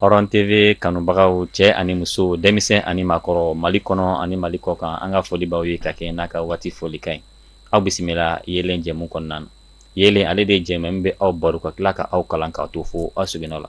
Hɔrɔn TV kanubagaw cɛ ani muso denmisɛn ani maakɔrɔ Mali kɔnɔ ani Mali kɔ kan an ka foli b'aw ye ka kɛɲɛ n'a ka waati folikan ye. Aw bisimila yeelen jɛmu kɔnɔna na. Yeelen ale de ye jɛmu min bɛ aw baro ka tila ka aw kalan k'aw to fo aw seginna la.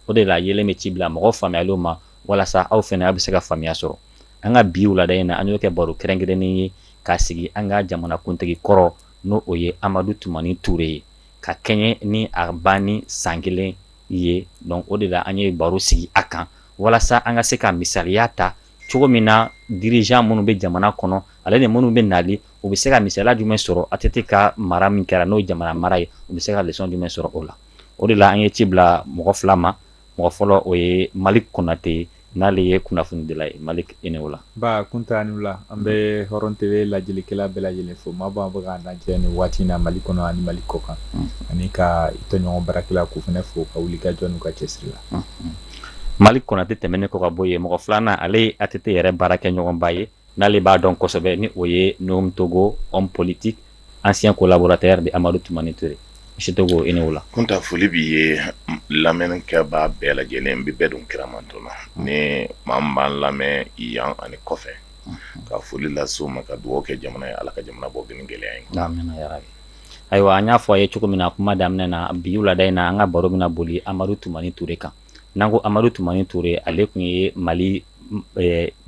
O de la yeelen bɛ ci bila mɔgɔw faamuyaliw ma walasa aw fana aw bɛ se ka faamuya sɔrɔ. An ka bi wulada in na an y'o kɛ baro kɛrɛnkɛrɛnnen ye k'a sigi an ka jamanakuntigi kɔrɔ n'o o ye Amadu Tumani Ture ye ka kɛɲɛ ni a banni san 1 ye donc o de la an ye baro sigi a kan walasa an ka se ka misaliya ta cogo min na dirigeant minnu bɛ jamana kɔnɔ ale ni minnu bɛ nali u bɛ se ka misaliya jumɛn sɔrɔ ATT ka mara min kɛra n'o ye jamana mara ye u bɛ se ka leçon jumɛn sɔrɔ o la. O de la an ye ci bila mɔgɔ 2 ma. Mɔgɔ fɔlɔ o ye Malik Konate n'ale ye kunnafoni dila ye. Malik i ni wula. Ba kunta ni wula an bɛ Hɔrɔn TV lajɛlikɛla bɛɛ lajɛlen fo maa b'a bɛ k'an lajɛ ni waati in na Mali kɔnɔ ani Mali kɔ kan ani ka i tɔɲɔgɔn baarakɛla k'u fana fo ka wuli ka jɔ n'u ka cɛsiri la. Malik Konate tɛmɛnen kɔ ka bɔ yen mɔgɔ 2nan ale ye ATT yɛrɛ baarakɛɲɔgɔnba ye n'ale b'a dɔn kosɛbɛ ni o ye Nuhum Togo homme politique ancien collaborateur de Amadu Tumani Ture. Monsieur Togo i ni wula. Kunta foli b'i ye lamɛnnikɛbaa bɛɛ lajɛlen bɛ bɛɛ don kiramanto la ni maa min b'an lamɛn yan ani kɔfɛ ka foli lase u ma ka dugawu kɛ jamana ye Ala ka jamana bɔ ni gɛlɛya in. Amina yarabi. Ayiwa an y'a fɔ a ye cogo min na kuma daminɛ na bi wulada in na an ka baro bɛna boli Amadu Tumani Ture kan. N'an ko Amadu Tumani Ture ale tun ye Mali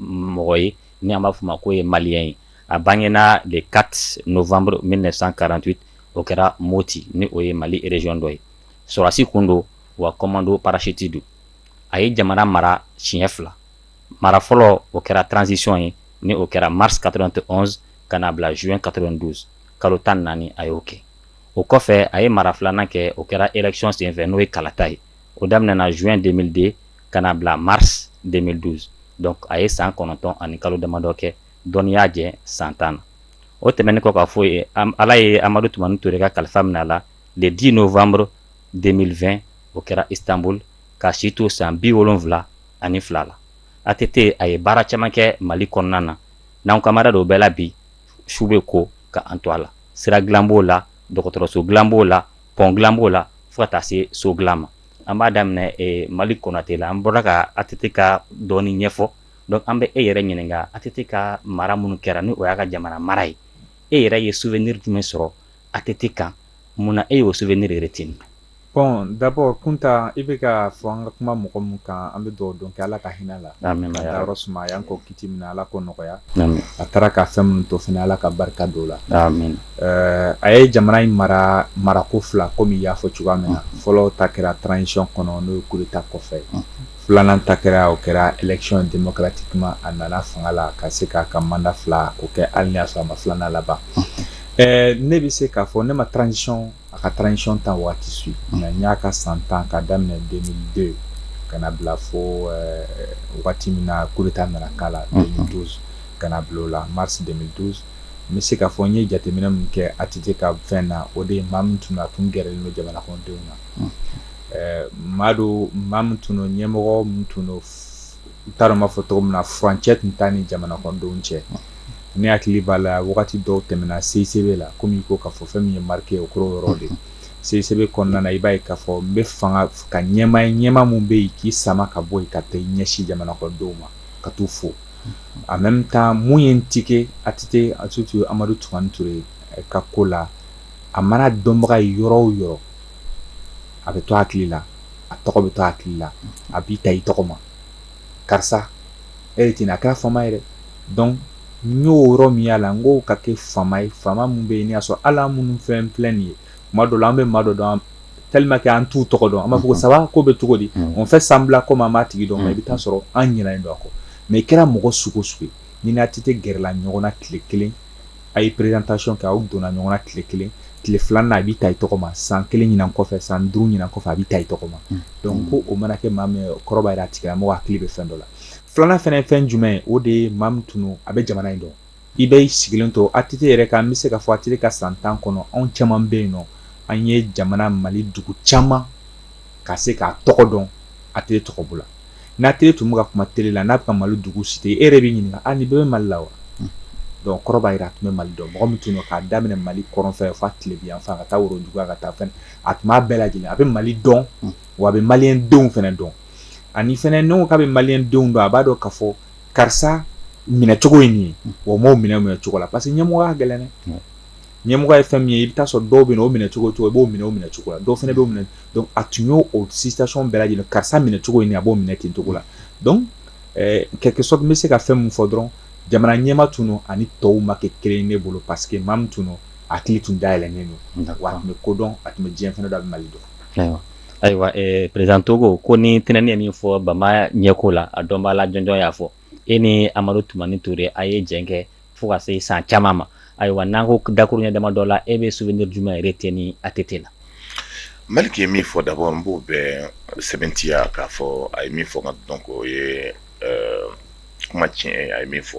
mɔgɔ ye ni an b'a fɔ ma ko ye malien ye. A bangena le 4 novembre 1948 o kɛra Moti ni o ye Mali région dɔ ye. Sɔrɔdasi kun don wa commando parachute don. A ye jamana mara siɲɛ 2. Mara fɔlɔ o kɛra transition ye ni o kɛra mars 91 ka na bila juin 92 kalo 14 a y'o kɛ. O kɔfɛ a ye mara 2nan kɛ o kɛra élection senfɛ n'o ye kalata ye. O daminɛna juin 2002 ka na bila mars 2012 donc a ye san 9 ani kalo damadɔ kɛ dɔnni y'a jɛ san 10 na. O tɛmɛnen kɔ ka fɔ ye Ala ye Amadu Tumani Ture ka kalifa minɛ a la le 10 novembre 2020 o kɛra Istanbul ka si to san 72 la. ATT a ye baara caman kɛ Mali kɔnɔna na n'anw kamara dɔw bɛɛ la bi su bɛ ko ka an to a la. Sira dilan b'o la dɔgɔtɔrɔso dilan b'o la pont dilan b'o la fo ka taa se so dilan ma. An b'a daminɛ Malik Konate la an bɔra ka ATT ka dɔɔni ɲɛfɔ donc an bɛ e yɛrɛ ɲininka ATT ka mara minnu kɛra ni o y'a ka jamana mara ye e yɛrɛ ye souvenir jumɛn sɔrɔ ATT kan mun na e y'o souvenir retenir? Bon d'abord kunta i bɛ ka fɔ an ka kuma mɔgɔ mun kan an bɛ dugawu dɔn kɛ Ala ka hinɛ la. Amina Ka yarabi. yɔrɔ suma a y'an kɔ kiti min na Ala k'o nɔgɔya. Amin. A taara ka fɛn minnu to fana Ala ka barika don o la. Amin. A ye jamana in marako 2 komi i y'a fɔ cogoya min na. Fɔlɔ ta kɛra transition kɔnɔ n'o ye coup d'état kɔfɛ. 2nan ta kɛra o kɛra élection démocratiquement a nana fanga la ka se k'a ka mandat 2 o kɛ hali ni y'a sɔrɔ a ma 2nan laban. Ne bɛ se k'a fɔ ne ma transition a ka transition tan waati su mais n y'a ka san 10 ka daminɛ 2002 ka na bila fo waati min na coup d'état nana k'a la 2012 ka na bila o la mars 2012 n bɛ se k'a fɔ n ye jateminɛ min kɛ ATT ka fɛn na o de ye maa min tun gɛrɛlen don jamana kɔnɔdenw na. maa min tun don ɲɛmɔgɔ min tun don n t'a dɔn n b'a fɔ cogo min na furancɛ tun t'a ni jamana kɔnɔdenw cɛ. Ne hakili b'a la wagati dɔw tɛmɛna CICB la komi i ko k'a fɔ fɛn min ye marqué o kɔrɔ yɔrɔ de. CICB kɔnɔna na i b'a ye k'a fɔ n bɛ fanga ka ɲɛmaa mun bɛ yen k'i sama ka bɔ yen ka taa i ɲɛsin jamana kɔnɔdenw ma ka t'u fo. En même temps mun ye n tike ATT surtout Amadu Tumani Ture ka ko la a mana dɔnbaga ye yɔrɔ o yɔrɔ a bɛ to hakili la a tɔgɔ bɛ to hakili la a b'i ta i tɔgɔ ma karisa e de tɛ na a kɛra fama ye dɛ donc n y'o yɔrɔ min y'a la n ko ka kɛ fama ye fama mun bɛ yen n'i y'a sɔrɔ ala minnu fɛn filɛ nin ye tuma dɔ la an bɛ maa dɔ dɔn tellement que an t'u tɔgɔ dɔn an b'a fɔ ko ça va ko bɛ cogo di on fait semblant comme an b'a tigi dɔn mais i bɛ taa sɔrɔ an ɲinɛnen don a kɔ mais i kɛra mɔgɔ sugu o sugu ye ni ATT gɛrɛla ɲɔgɔn na tile 1 a ye présentation kɛ aw donna ɲɔgɔn na tile 1 tile 2nan a b'i ta i tɔgɔ ma san 1 ɲinan kɔfɛ san 5 ɲinan kɔfɛ a b'i ta i tɔgɔ ma donc ko o mana kɛ maa min ye kɔrɔ b'a jira a tigilamɔgɔ hakili bɛ fɛn dɔ la. 2nan fɛnɛ ye fɛn jumɛn ye o de ye maa min tun a bɛ jamana in dɔn i bɛ sigilen to ATT yɛrɛ kan n bɛ se ka fɔ ATT ka san 10 kɔnɔ anw caman bɛ yen nɔ an ye jamana Mali dugu caman ka se k'a tɔgɔ dɔn ATT tɔgɔ bolo n'ATT tun bɛ ka kuma télé la n'a bɛ ka Mali dugu cité e yɛrɛ b'i ɲininka nin bɛɛ bɛ Mali la wa donc kɔrɔ b'a jira a tun bɛ Mali dɔn mɔgɔ min tun don k'a daminɛ Mali kɔrɔnfɛ f'a tile yan fan ka taa Woroduguya ka taa fɛn a tun b'a bɛɛ lajɛlen a bɛ Mali dɔn wa a bɛ maliyɛndenw fana dɔn ani fɛnɛ n'o k'a bɛ maliyɛn denw dɔn a b'a dɔn k'a fɔ karisa minɛ cogo ye nin ye wa m'o minɛ cogo la parce que ɲɛmɔgɔ ka gɛlɛn dɛ ɲɛmɔgɔ ye fɛn min ye i bɛ taa sɔrɔ dɔw bɛ na o minɛ cogo i b'o minɛ o minɛ cogo la dɔw fɛnɛ b'o minɛ donc a tun y'o situation bɛɛ lajɛlen karisa minɛ cogo ye nin a b'o minɛ ten cogo la donc quelque sorte n bɛ se ka fɛn min fɔ dɔrɔn jamana ɲɛma tun don ani tɔw ma kɛ kelen ye ne bolo parce que maa min tun don a hakili tun dayɛlɛnnen don wa a tun bɛ kodɔn a tun bɛ diɲɛ fɛnɛ dɔ a bɛ Mali dɔn. Ayiwa président Togo ko ni tɛnɛni ye min fɔ Bama ɲɛko la a dɔn b'a la jɔnjɔn y'a fɔ e ni Amadu Tumani Ture a ye jɛn kɛ fo ka se san caman ma ayiwa n'an ko dakuruɲɛ dama dɔ la e bɛ souvenir jumɛn yɛrɛ tɛ ni ATT la. Maliki ye min fɔ d'abord n b'o bɛɛ sɛbɛntiya k'a fɔ a ye min fɔ nka donc o ye kuma tiɲɛ a ye min fɔ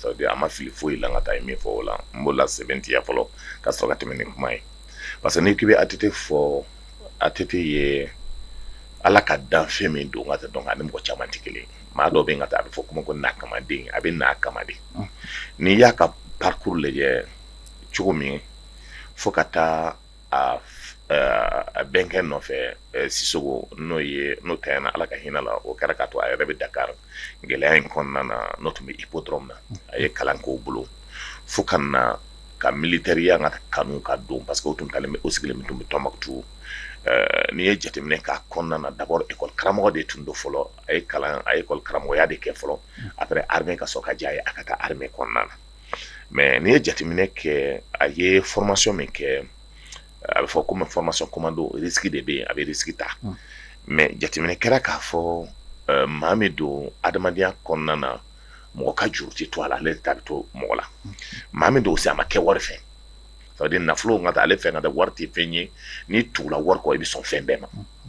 ça veut dire a ma fili foyi la nka taa a ye min fɔ o la n b'o la sɛbɛntiya fɔlɔ ka sɔrɔ ka tɛmɛ ni kuma ye parce que n'i k'i bɛ ATT fɔ ATT ye ala ka dan fɛn min don nka tɛ donc ani mɔgɔ caman tɛ kelen maa dɔw bɛ yen nka taa a bɛ fɔ kuma ko n'a kamaden a bɛ n'a kama de n'i y'a ka parcours lajɛ cogo min fo ka taa a bɛnkɛ nɔfɛ Sisoko n'o tanyana ala ka hinɛ la o kɛra k'a to a yɛrɛ bɛ Dakar gɛlɛya in kɔnɔna na n'o tun bɛ hippodrome na a ye kalan k'o bolo fo ka na ka militaire ka kanu ka don parce que o tun talen bɛ o sigilen tun bɛ Tombouctou n'i ye jateminɛ k'a kɔnɔna na d'abord école karamɔgɔ de tun don fɔlɔ a ye école karamɔgɔya de kɛ fɔlɔ après armée ka sɔrɔ ka diya a ye a ka taa armée kɔnɔna na mais n'i ye jateminɛ kɛ a ye formation min kɛ a bɛ fɔ comme formation commando risque de bɛ yen a bɛ risque ta mais jateminɛ kɛra k'a fɔ maa min don adamadenya kɔnɔna na mɔgɔ ka juru tɛ to a la ale ta bɛ to mɔgɔ la maa min don aussi a ma kɛ wari fɛ ça veut dire nafolo nka taa ale fɛ nka tɛ wari tɛ fɛn ye n'i tugula wari kɔ i bɛ sɔn fɛn bɛɛ ma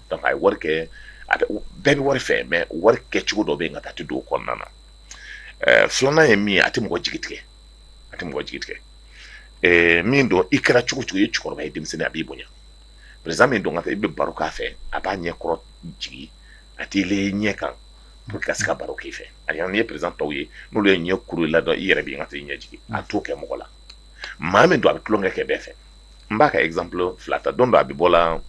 donc a ye wari kɛ bɛɛ bɛ wari fɛ mais wari kɛcogo dɔ bɛ yen nka taa tɛ don o kɔnɔna na filanan ye min ye a tɛ mɔgɔ jigi tigɛ a tɛ mɔgɔ jigi tigɛ min don i kɛra cogo cogo i ye cɛkɔrɔba ye denmisɛnnin a b'i bonya président min don ka taa i bɛ baro k'a fɛ a b'a ɲɛkɔrɔ jigi a t'i le ɲɛ kan pour que ka se ka baro k'i fɛ ani n'i ye président tɔw ye n'olu ye ɲɛ kuru la dɔn i yɛrɛ bɛ yen ka taa i ɲɛ jigi a t'o kɛ mɔgɔ la maa min don a bɛ tulonkɛ kɛ bɛɛ fɛ n b'a ka exemple fila ta don dɔ a bɛ bɔ la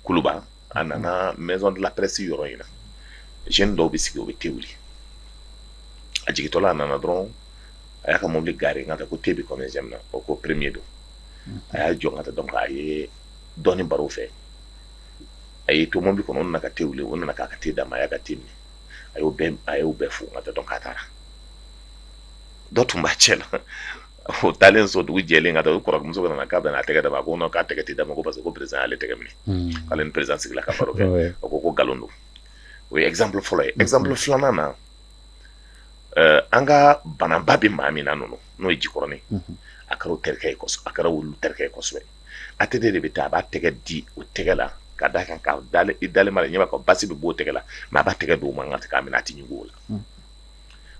Kuluba a nana maison de la presse yɔrɔ in na jeune dɔw bɛ sigi o bɛ te wuli a jigitɔla a nana dɔrɔn a y'a ka mobili gare nka ko te bɛ combien na o ko premier don a y'a jɔ nka tɛ donc a ye dɔɔni baro fɛ a ye to mobili kɔnɔ o nana ka te wuli o nana k'a ka te d'a ma a y'a ka te min a y'o bɛɛ fo nka tɛ donc a taara dɔ tun b'a cɛ la o taalen so dugu jɛlen ka taa o kɔrɔmuso ka na k'a bɛna a tɛgɛ d'a ma ko non k'a tɛgɛ tɛ d'a ma ko parce que ko président y'ale tɛgɛ minɛ k'ale ni président sigila ka baro kɛ o ko nkalon don o ye exemple fɔlɔ ye exemple filanan na an ka banaba bɛ maa min na n'o ye Jikɔrɔni a kɛra o terikɛ ye kosɛbɛ a kɛra olu terikɛ ye kosɛbɛ ATT de bɛ taa a b'a tɛgɛ di o tɛgɛ la ka d'a kan k'a dalen ma ɲɛ b'a kan basi bɛ bɔ o tɛgɛ la mais a b'a tɛgɛ don o ma nka tɛ k'a minɛ a tɛ ɲugu o la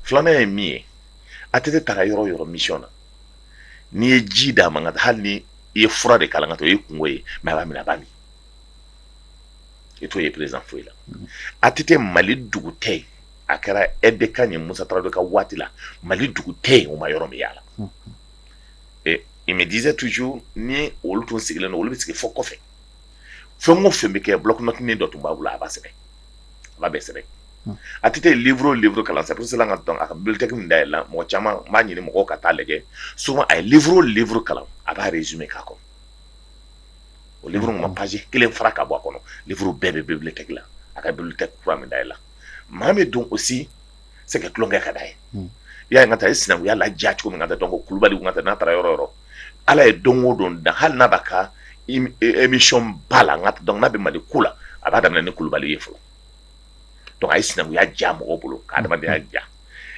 filanan ye min ye ATT taara yɔrɔ o yɔrɔ mission na n'i ye ji d'a ma nka hali ni i ye fura de kalan ka to o ye kungo ye mais a b'a minɛ a b'a min i t'o ye président foyi la ATT Mali dugu tɛ yen a kɛra EDK ni Musa Tarawele ka waati la Mali dugu tɛ yen o ma yɔrɔ min y'a la et il me disait toujours ni olu tun sigilen don olu bɛ sigi fɔ kɔfɛ fɛn o fɛn bɛ kɛ bloc note dɔ tun b'a bolo a b'a sɛbɛn a b'a bɛɛ sɛbɛn ATT livre kalan c'est pour cela ka donc a ka bibliothèque min dayɛlɛ la mɔgɔ caman b'a ɲini mɔgɔw ka taa lajɛ souvent a ye livre kalan a b'a résumé k'a kɔnɔ o livre ma page kelen fara ka bɔ a kɔnɔ livre bɛɛ bɛ bibliothèque la a ka bibliothèque kura min dayɛlɛ la maa min don aussi c'est que tulonkɛ ka d'a ye i y'a ye n ka taa i sinankunya ladiya cogo min ka taa donc Kulubali n ka taa n'a taara yɔrɔ o yɔrɔ ala ye don o don dan hali n'a b'a ka émission ba la n ka donc n'a bɛ Mali ko la a b'a daminɛ ni Kulubali ye fɔlɔ donc a ye sinankunya diya mɔgɔw bolo ka adamadenya diya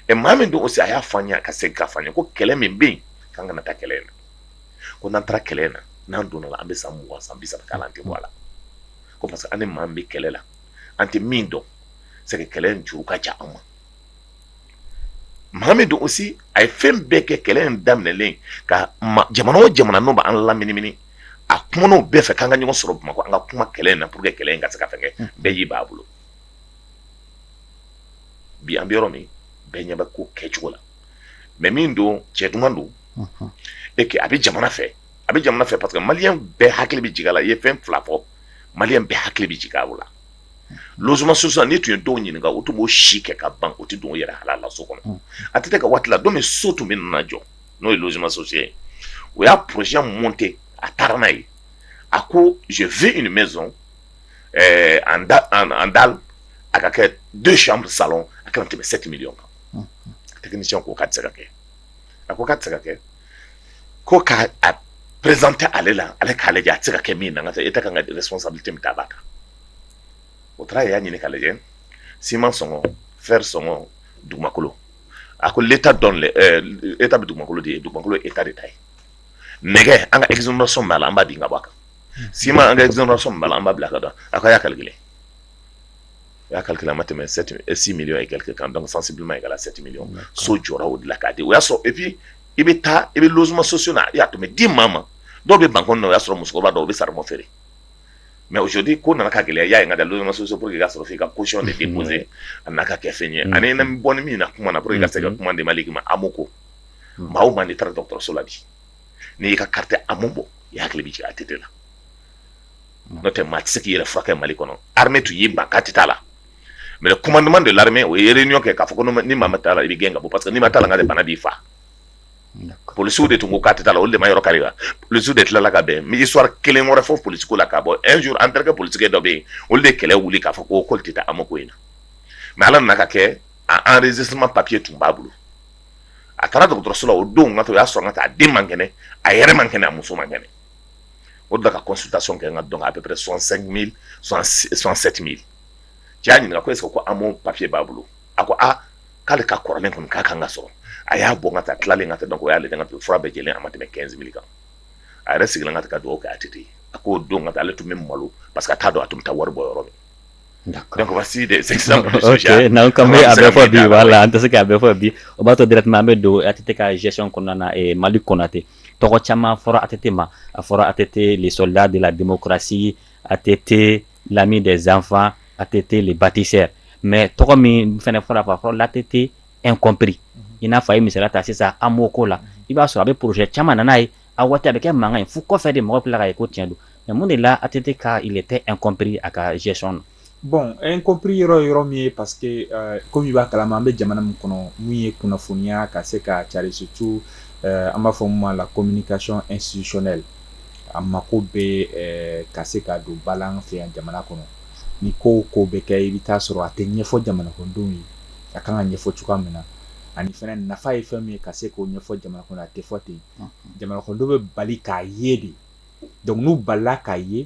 et maa min don aussi a y'a fɔ an ye ka segin k'a fɔ an ye ko kɛlɛ min bɛ yen k'an kana taa kɛlɛ in na ko n'an taara kɛlɛ in na n'an donna la an bɛ san 20 san 30 k'a la an tɛ bɔ a la ko parce que an ni maa min bɛ kɛlɛ la an tɛ min dɔn c'est que kɛlɛ in juru ka ca an ma maa min don aussi a ye fɛn bɛɛ kɛ kɛlɛ in daminɛlen ka jamana o jamana n'o b'an laminimini a kumanaw bɛɛ fɛ k'an ka ɲɔgɔn sɔrɔ Bamakɔ an ka kuma kɛlɛ in na pour que kɛlɛ in ka se ka fɛn kɛ bɛɛ y'i b'a bolo bi an bɛ yɔrɔ min bɛɛ ɲɛ bɛ ko kɛcogo la mais min don cɛ duman don et que a bɛ jamana fɛ parce que maliyɛn bɛɛ hakili bɛ jigin a la i ye fɛn fila fɔ malien bɛɛ hakili bɛ jigin o la logement social ni tun ye dɔw ɲininka o tun b'o si kɛ ka ban o tɛ don o yɛrɛ halala so kɔnɔ a tɛ ka waati la don min so tun bɛ nana jɔ n'o ye logement social ye o y'a projet monté a taara n'a ye a ko je veux une maison en dalle a ka kɛ 2 chambres salon a kana tɛmɛ 7 millions kan technicien ko k'a tɛ se ka kɛ a ko k'a tɛ se ka kɛ ko k'a présenter ale la ale k'a lajɛ a tɛ se ka kɛ min na n ka e tɛ kan ka responsabilité min ta a b'a kan o taara y'a ɲini k'a lajɛ ciment sɔngɔ fer sɔngɔ dugumakolo a ko l'état donne état bɛ dugumakolo de ye dugumakolo ye état de ta ye nɛgɛ an ka exonération b'a la an b'a di ka bɔ a kan ciment an ka exonération b'a la an b'a bila ka dɔn a ko a y'a calculer a ma tɛmɛ 6 millions et quelques kan donc sensiblement égal à 7 millions so jɔra o de la k'a di o y'a sɔrɔ et puis i bɛ taa i bɛ logement sociaux na i y'a tɛmɛ di maa ma dɔw bɛ ban kɔnɔ o y'a sɔrɔ musokɔrɔba dɔw bɛ saribɔn feere mais aujourd'hui ko nana ka gɛlɛya y'a ye nka da logement social pour que i ka sɔrɔ f'i ka caution de déposer a n'a ka kɛ fɛn ye ani na bɔ ni min na kuma na pour que i ka se ka kuma de Malick ma AMO ko maa o maa n'i taara dɔgɔtɔrɔso la bi n'i y'i ka carte AMO bɔ i hakili bɛ jigin a tɛ la n'o tɛ maa tɛ se k'i yɛrɛ furakɛ Mali kɔnɔ armée tun y'i ban k'a tɛ taa la mais le commandement de l'armée o ye réunion kɛ k'a fɔ ko ni maa ma taa la i bɛ gɛn ka bɔ parce que n'i ma taa la n ka de bana b'i fa policiers de tun ko k'a tɛ taa la olu de ma yɔrɔ kari la policiers de tilala ka bɛn mais histoire kelen wɛrɛ fɔ police ko la k'a bɔ un jour en tant que politicien dɔ bɛ yen olu de kɛlɛ wuli k'a fɔ ko k'olu tɛ taa AMO ko in na mais ala nana ka kɛ a enregistrement papier tun b'a bolo a taara dɔgɔtɔrɔso la o don n ka to o y'a sɔrɔ n ka taa a den man kɛnɛ a yɛrɛ man kɛnɛ a muso man kɛnɛ o de la ka consultation kɛ n ka dɔn à peu près 65 000 67 000 cɛ y'a ɲininka ko est ce que ko AMO papier b'a bolo a ko k'ale ka kɔrɔlen kɔni k'a kan ka sɔrɔ a y'a bɔ n ka taa tilalen ka taa donc o y'ale n ka fura bɛɛ jɛlen a ma tɛmɛ 15 000 kan a yɛrɛ sigilen ka taa ka dugawu kɛ a tɛ ten a k'o don ka taa ale tun bɛ malo parce que a t'a dɔn a tun bɛ taa wari bɔ yɔrɔ min. Donc voici des exemples de social. Ok, n'an kan bɛ a bɛɛ fɔ bi voilà an tɛ se k'a bɛɛ fɔ bi o b'a to directement an bɛ don ATT ka gestion kɔnɔna na Mali Konate tɔgɔ caman fɔra ATT ma a fɔra ATT les soldats de la démocratie ATT l'ami des enfants ATT les bâtisseurs mais tɔgɔ min fɛnɛ fɔra a fɔra l'ATT incompris i n'a fɔ a ye misaliya ta sisan AMO ko la i b'a sɔrɔ a bɛ projet caman na n'a ye a waati a bɛ kɛ mankan ye fo kɔfɛ de mɔgɔ tila k'a ye ko tiɲɛ don mais mun de la ATT ka il était incompris a ka gestion na. Bon, incompris yɔrɔ min ye parce que comme i b'a kalama an bɛ jamana min kɔnɔ mun ye kunnafoniya ka se ka cari surtout an b'a fɔ mun ma la communication institutionnelle a mako bɛ ka se ka don ba la an fɛ yan jamana kɔnɔ ni ko ko bɛ kɛ i bɛ taa sɔrɔ a tɛ ɲɛfɔ jamanadenw ye a kan ka ɲɛfɔ cogoya min na ani fɛnɛ nafa ye fɛn min ye ka se k'o ɲɛfɔ jamana kɔnɔ a tɛ fɔ ten jamanadenw bɛ bali k'a ye de donc n'u balila k'a ye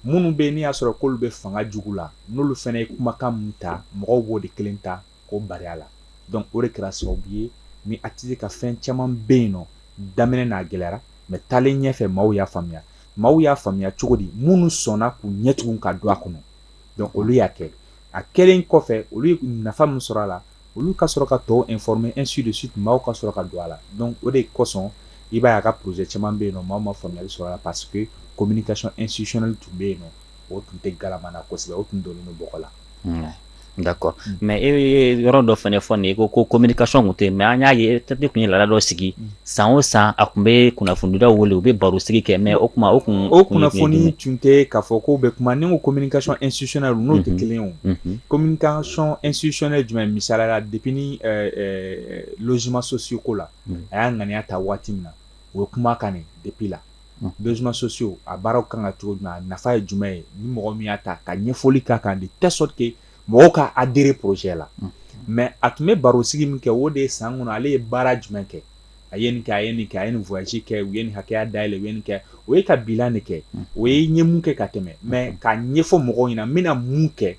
minnu bɛ n'i y'a sɔrɔ k'olu bɛ fanga jugu la n'olu fɛnɛ ye kumakan mun ta mɔgɔw b'o de kelen ta k'o bari a la donc o de kɛra sababu ye ni ATT ka fɛn caman bɛ yen nɔ daminɛ n'a gɛlɛyara mais taalen ɲɛfɛ maaw y'a faamuya cogo di minnu sɔnna k'u ɲɛtugun ka don a kɔnɔ donc olu y'a kɛ a kɛlen kɔfɛ olu ye nafa min sɔrɔ a la olu ka sɔrɔ ka tɔw informer ainsi de suite maaw ka sɔrɔ ka don a la donc o de kosɔn i b'a ye a ka projet caman bɛ yen nɔ maaw ma faamuyali sɔrɔ a la parce que communication institutionnelle tun bɛ yen nɔ o tun tɛ galama na kosɛbɛ o tun donnen don bɔgɔ la. D'accord mais e ye yɔrɔ dɔ fɛnɛ fɔ nin ye ko communication tun tɛ yen mais an y'a ye ATT tun ye laada dɔ sigi san o san a tun bɛ kunnafonidilaw wele u bɛ baro sigi kɛ mais o kunnafoni tun tɛ k'a fɔ k'o bɛ kuma ni ko communication institutionnelle n'o tɛ kelen ye o communication institutionnelle jumɛn misaliya la depuis ni logement sociaux ko la a y'a ŋaniya ta waati min na o ye kuma kan ne depuis la logement sociaux a baaraw kan ka cogo jumɛn a nafa ye jumɛn ye ni mɔgɔ min y'a ta ka ɲɛfɔli k'a kan de telle sorte que mɔgɔw ka adhérer projet la mais a tun bɛ baro sigi min kɛ o de ye san kɔnɔ ale ye baara jumɛn kɛ a ye nin kɛ a ye nin kɛ a ye nin voyage kɛ u ye nin hakɛya dayɛlɛ u ye nin kɛ o ye ka bilan de kɛ o ye ɲɛ mun kɛ ka tɛmɛ mais ka ɲɛfɔ mɔgɔw ɲɛna n bɛna mun kɛ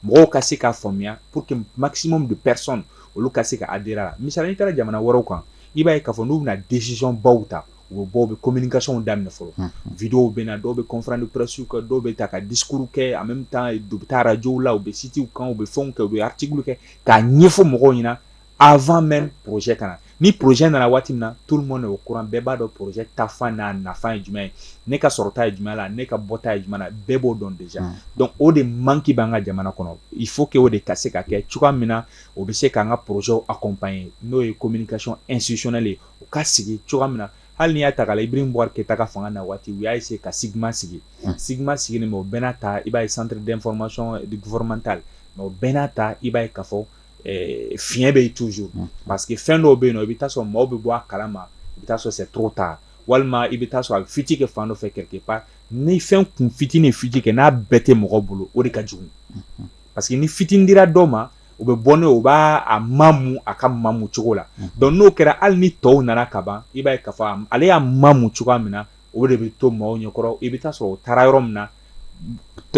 mɔgɔw ka se k'a faamuya pour que maximum de personnes olu ka se ka adhérer a la misali n'i taara jamana wɛrɛw kan i b'a ye k'a fɔ n'u bɛna décision baw ta u bɛ bɔ u bɛ communication daminɛ fɔlɔ vidéo bɛ na dɔw bɛ conférence de presse kɛ dɔw bɛ ta ka discours kɛ en même temps u bɛ taa radio la u bɛ site kan u bɛ fɛnw kɛ u bɛ article kɛ k'a ɲɛfɔ mɔgɔw ɲɛna avant même projet ka na ni projet nana waati min na tout le monde est au courant bɛɛ b'a dɔn projet tafan n'a nafa ye jumɛn ye ne ka sɔrɔta ye jumɛn la ne ka bɔta ye jumɛn la bɛɛ b'o dɔn déjà donc o de manque b'an ka jamana kɔnɔ il faut que o de ka se ka kɛ cogoya min na o bɛ se k'an ka projet accompagner n'o ye communication institutionnelle ye o ka sigi cogoya min na hali n'i y'a ta k'a la Ibrahim Boubacar Keïta ka fanga na waati u y'a essayé ka Sigma sigi Sigma sigini mais o bɛɛ n'a ta i b'a ye centre d'information gouvernemental mais o bɛɛ n'a ta i b'a ye k'a fɔ fiɲɛ bɛ yen toujours parce que fɛn dɔw bɛ yen nɔ i bɛ taa sɔrɔ maaw bɛ bɔ a kalama i bɛ taa sɔrɔ c'est trop tard walima i bɛ taa sɔrɔ a bɛ fiti kɛ fan dɔ fɛ quelque part ni fɛn kun fitinin fiti kɛ n'a bɛɛ tɛ mɔgɔ bolo o de ka jugu parce que ni fitinin dira dɔw ma u bɛ bɔ ne o b'a a mamu a ka mamu cogo la donc n'o kɛra hali ni tɔw nana ka ban i b'a ye k'a fɔ ale y'a mamu cogoya min na o de bɛ to maaw ɲɛkɔrɔ i bɛ taa sɔrɔ o taara yɔrɔ min na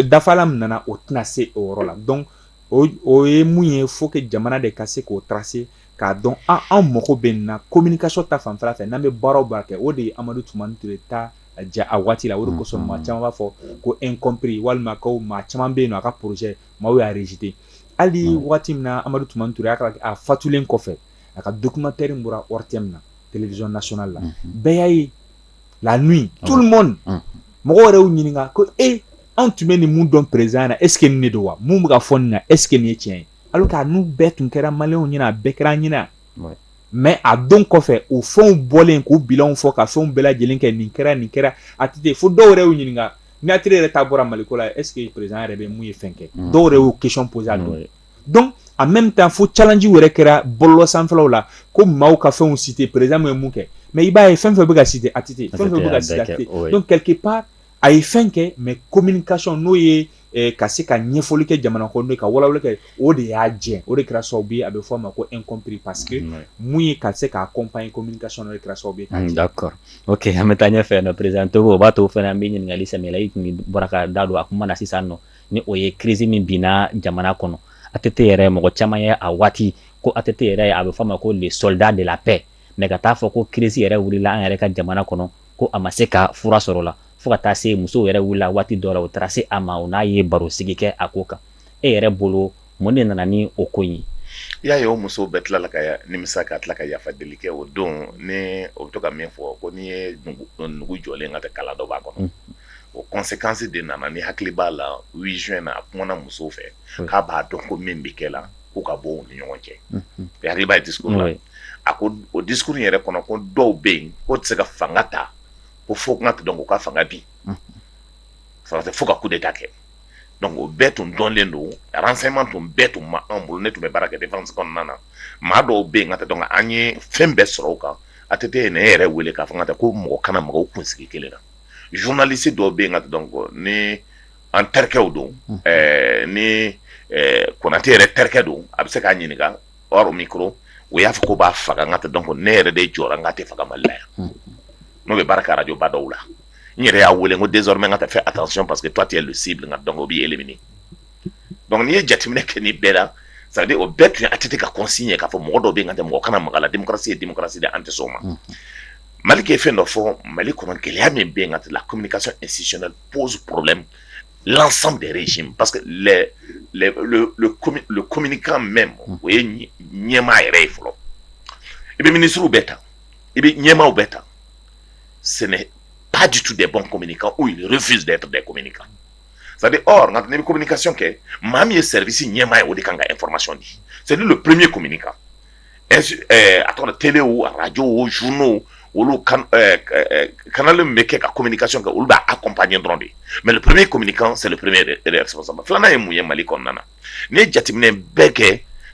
dafala min nana o tɛna se o yɔrɔ la donc o ye mun ye faut que jamana de ka se k'o tracer k'a dɔn an mago bɛ nin na communication ta fanfɛla fɛ n'an bɛ baara o baara kɛ o de ye Amadu Tumani Ture ta ja a waati la o de kosɔn maa caman b'a fɔ ko incompris walima ko maa caman bɛ yen nɔ a ka projet maaw y'a rejeté hali waati min na Amadu Tumani Ture a fatulen kɔfɛ a ka documentaire in bɔra ORTM na télévision nationale la bɛɛ y'a ye la nuit tout le monde mɔgɔw yɛrɛ y'u ɲininka ko anw tun bɛ nin mun dɔn président na est-ce que nin de don wa mun bɛ ka fɔ nin na est-ce que nin ye tiɲɛ ye alors que a n'u bɛɛ tun kɛra maliyɛnw ɲɛna a bɛɛ kɛra an ɲɛna mais a don kɔfɛ o fɛnw bɔlen k'u bilanw fɔ ka fɛnw bɛɛ lajɛlen kɛ nin kɛra a tɛ ten fo dɔw yɛrɛ y'u ɲininka Niatire yɛrɛ ta bɔra Maliko la est-ce que président yɛrɛ bɛ mun ye fɛn kɛ dɔw yɛrɛ y'o question posé a don donc en même temps fo challenge yɛrɛ kɛra bɔlɔlɔ sanfɛlaw la ko maaw ka fɛnw citer président ye mun kɛ mais i b'a ye fɛn fɛn bɛ ka citer a tɛ ten fɛn fɛn bɛ ka citer a tɛ ten donc quelque part a ye fɛn kɛ mais communication n'o ye ka se ka ɲɛfɔli kɛ jamana kɔnɔ ka walawala kɛ o de y'a jɛ o de kɛra sababu ye a bɛ fɔ a ma ko incompris parce que mun ye ka se ka accompagner communication o de kɛra sababu ye d'accord ok an bɛ taa ɲɛfɛ nɔ président Togo o b'a to fana an bɛ ɲininkali sɛmɛ la i tun bɔra ka da don a kuma na sisan nɔ ni o ye crise min binna jamana kɔnɔ ATT yɛrɛ mɔgɔ caman ye a waati ko ATT yɛrɛ a bɛ fɔ a ma ko les soldats de la paix mais ka taa fɔ ko crise yɛrɛ wulila an yɛrɛ ka jamana kɔnɔ ko a ma se ka fura sɔrɔ la fo ka taa se musow yɛrɛ wulila waati dɔ la o taara se a ma o n'a ye baro sigi kɛ a ko kan e yɛrɛ bolo mun de nana ni o ko in i y'a ye o musow bɛɛ tilala ka nimisa ka tila ka yafa deli kɛ o don ni o bɛ to ka min fɔ ko n'i ye nugu jɔlen ka tɛ kala dɔ b'a kɔnɔ o conséquence de nana ni hakili b'a la 8 juin na a kumana musow fɛ k'a b'a dɔn ko min bɛ kɛ la k'u ka bɔ u ni ɲɔgɔn cɛ hakili b'a ye discours la a ko o discours yɛrɛ kɔnɔ ko dɔw bɛ yen k'o tɛ se ka fanga ta ko fo ka dɔn ko ka fanga bi fo ka coup d'état kɛ donc o bɛɛ tun dɔnlen don renseignement tun bɛɛ tun ma an bolo ne tun bɛ baara kɛ défense kɔnɔna na maa dɔw bɛ yen ka tɛ dɔn an ye fɛn bɛɛ sɔrɔ o kan ATT ye ne yɛrɛ wele k'a fɔ ka tɛ ko mɔgɔ kana mɔgɔw kunsigi kelen na journaliste dɔw bɛ yen ka tɛ dɔn ko ni an terikɛw don ni Konate yɛrɛ terikɛ don a bɛ se k'a ɲininka hors micro o y'a fɔ ko b'a faga ka tɛ dɔn ko ne yɛrɛ de jɔra n ka tɛ faga Mali la yan n'o bɛ baara kɛ radio ba dɔw la n yɛrɛ y'a wele ko désormais n ka fais attention parce que toi tu es le cible nka donc o b'i éliminer donc n'i ye jateminɛ kɛ ni bɛɛ la ça veut dire o bɛɛ tun ye ATT ka consigne k'a fɔ mɔgɔ dɔw bɛ yen ka tɛ mɔgɔ kana maga la démocratie ye démocratie de an tɛ sɔn o ma Mali kɛ fɛn dɔ fɔ Mali kɔnɔ gɛlɛya min bɛ yen ka tɛ la communication institutionnelle pose problème l'ensemble des régimes parce que le communicant même o ye ɲɛmaa yɛrɛ ye fɔlɔ i bɛ ministres bɛɛ ta i bɛ ɲɛmaaw bɛɛ ta ce n'est pas du tout des bons communicants ou ils refusent d'être des communicants. C'est-à-dire, or, quand on a une communication, même le service n'y a pas information. C'est le premier communicant. À la télé ou à la radio ou journaux ou le canal de communication qui va accompagner. Mais le premier communicant, c'est le premier responsable. Flana est mouillé Mali Konana.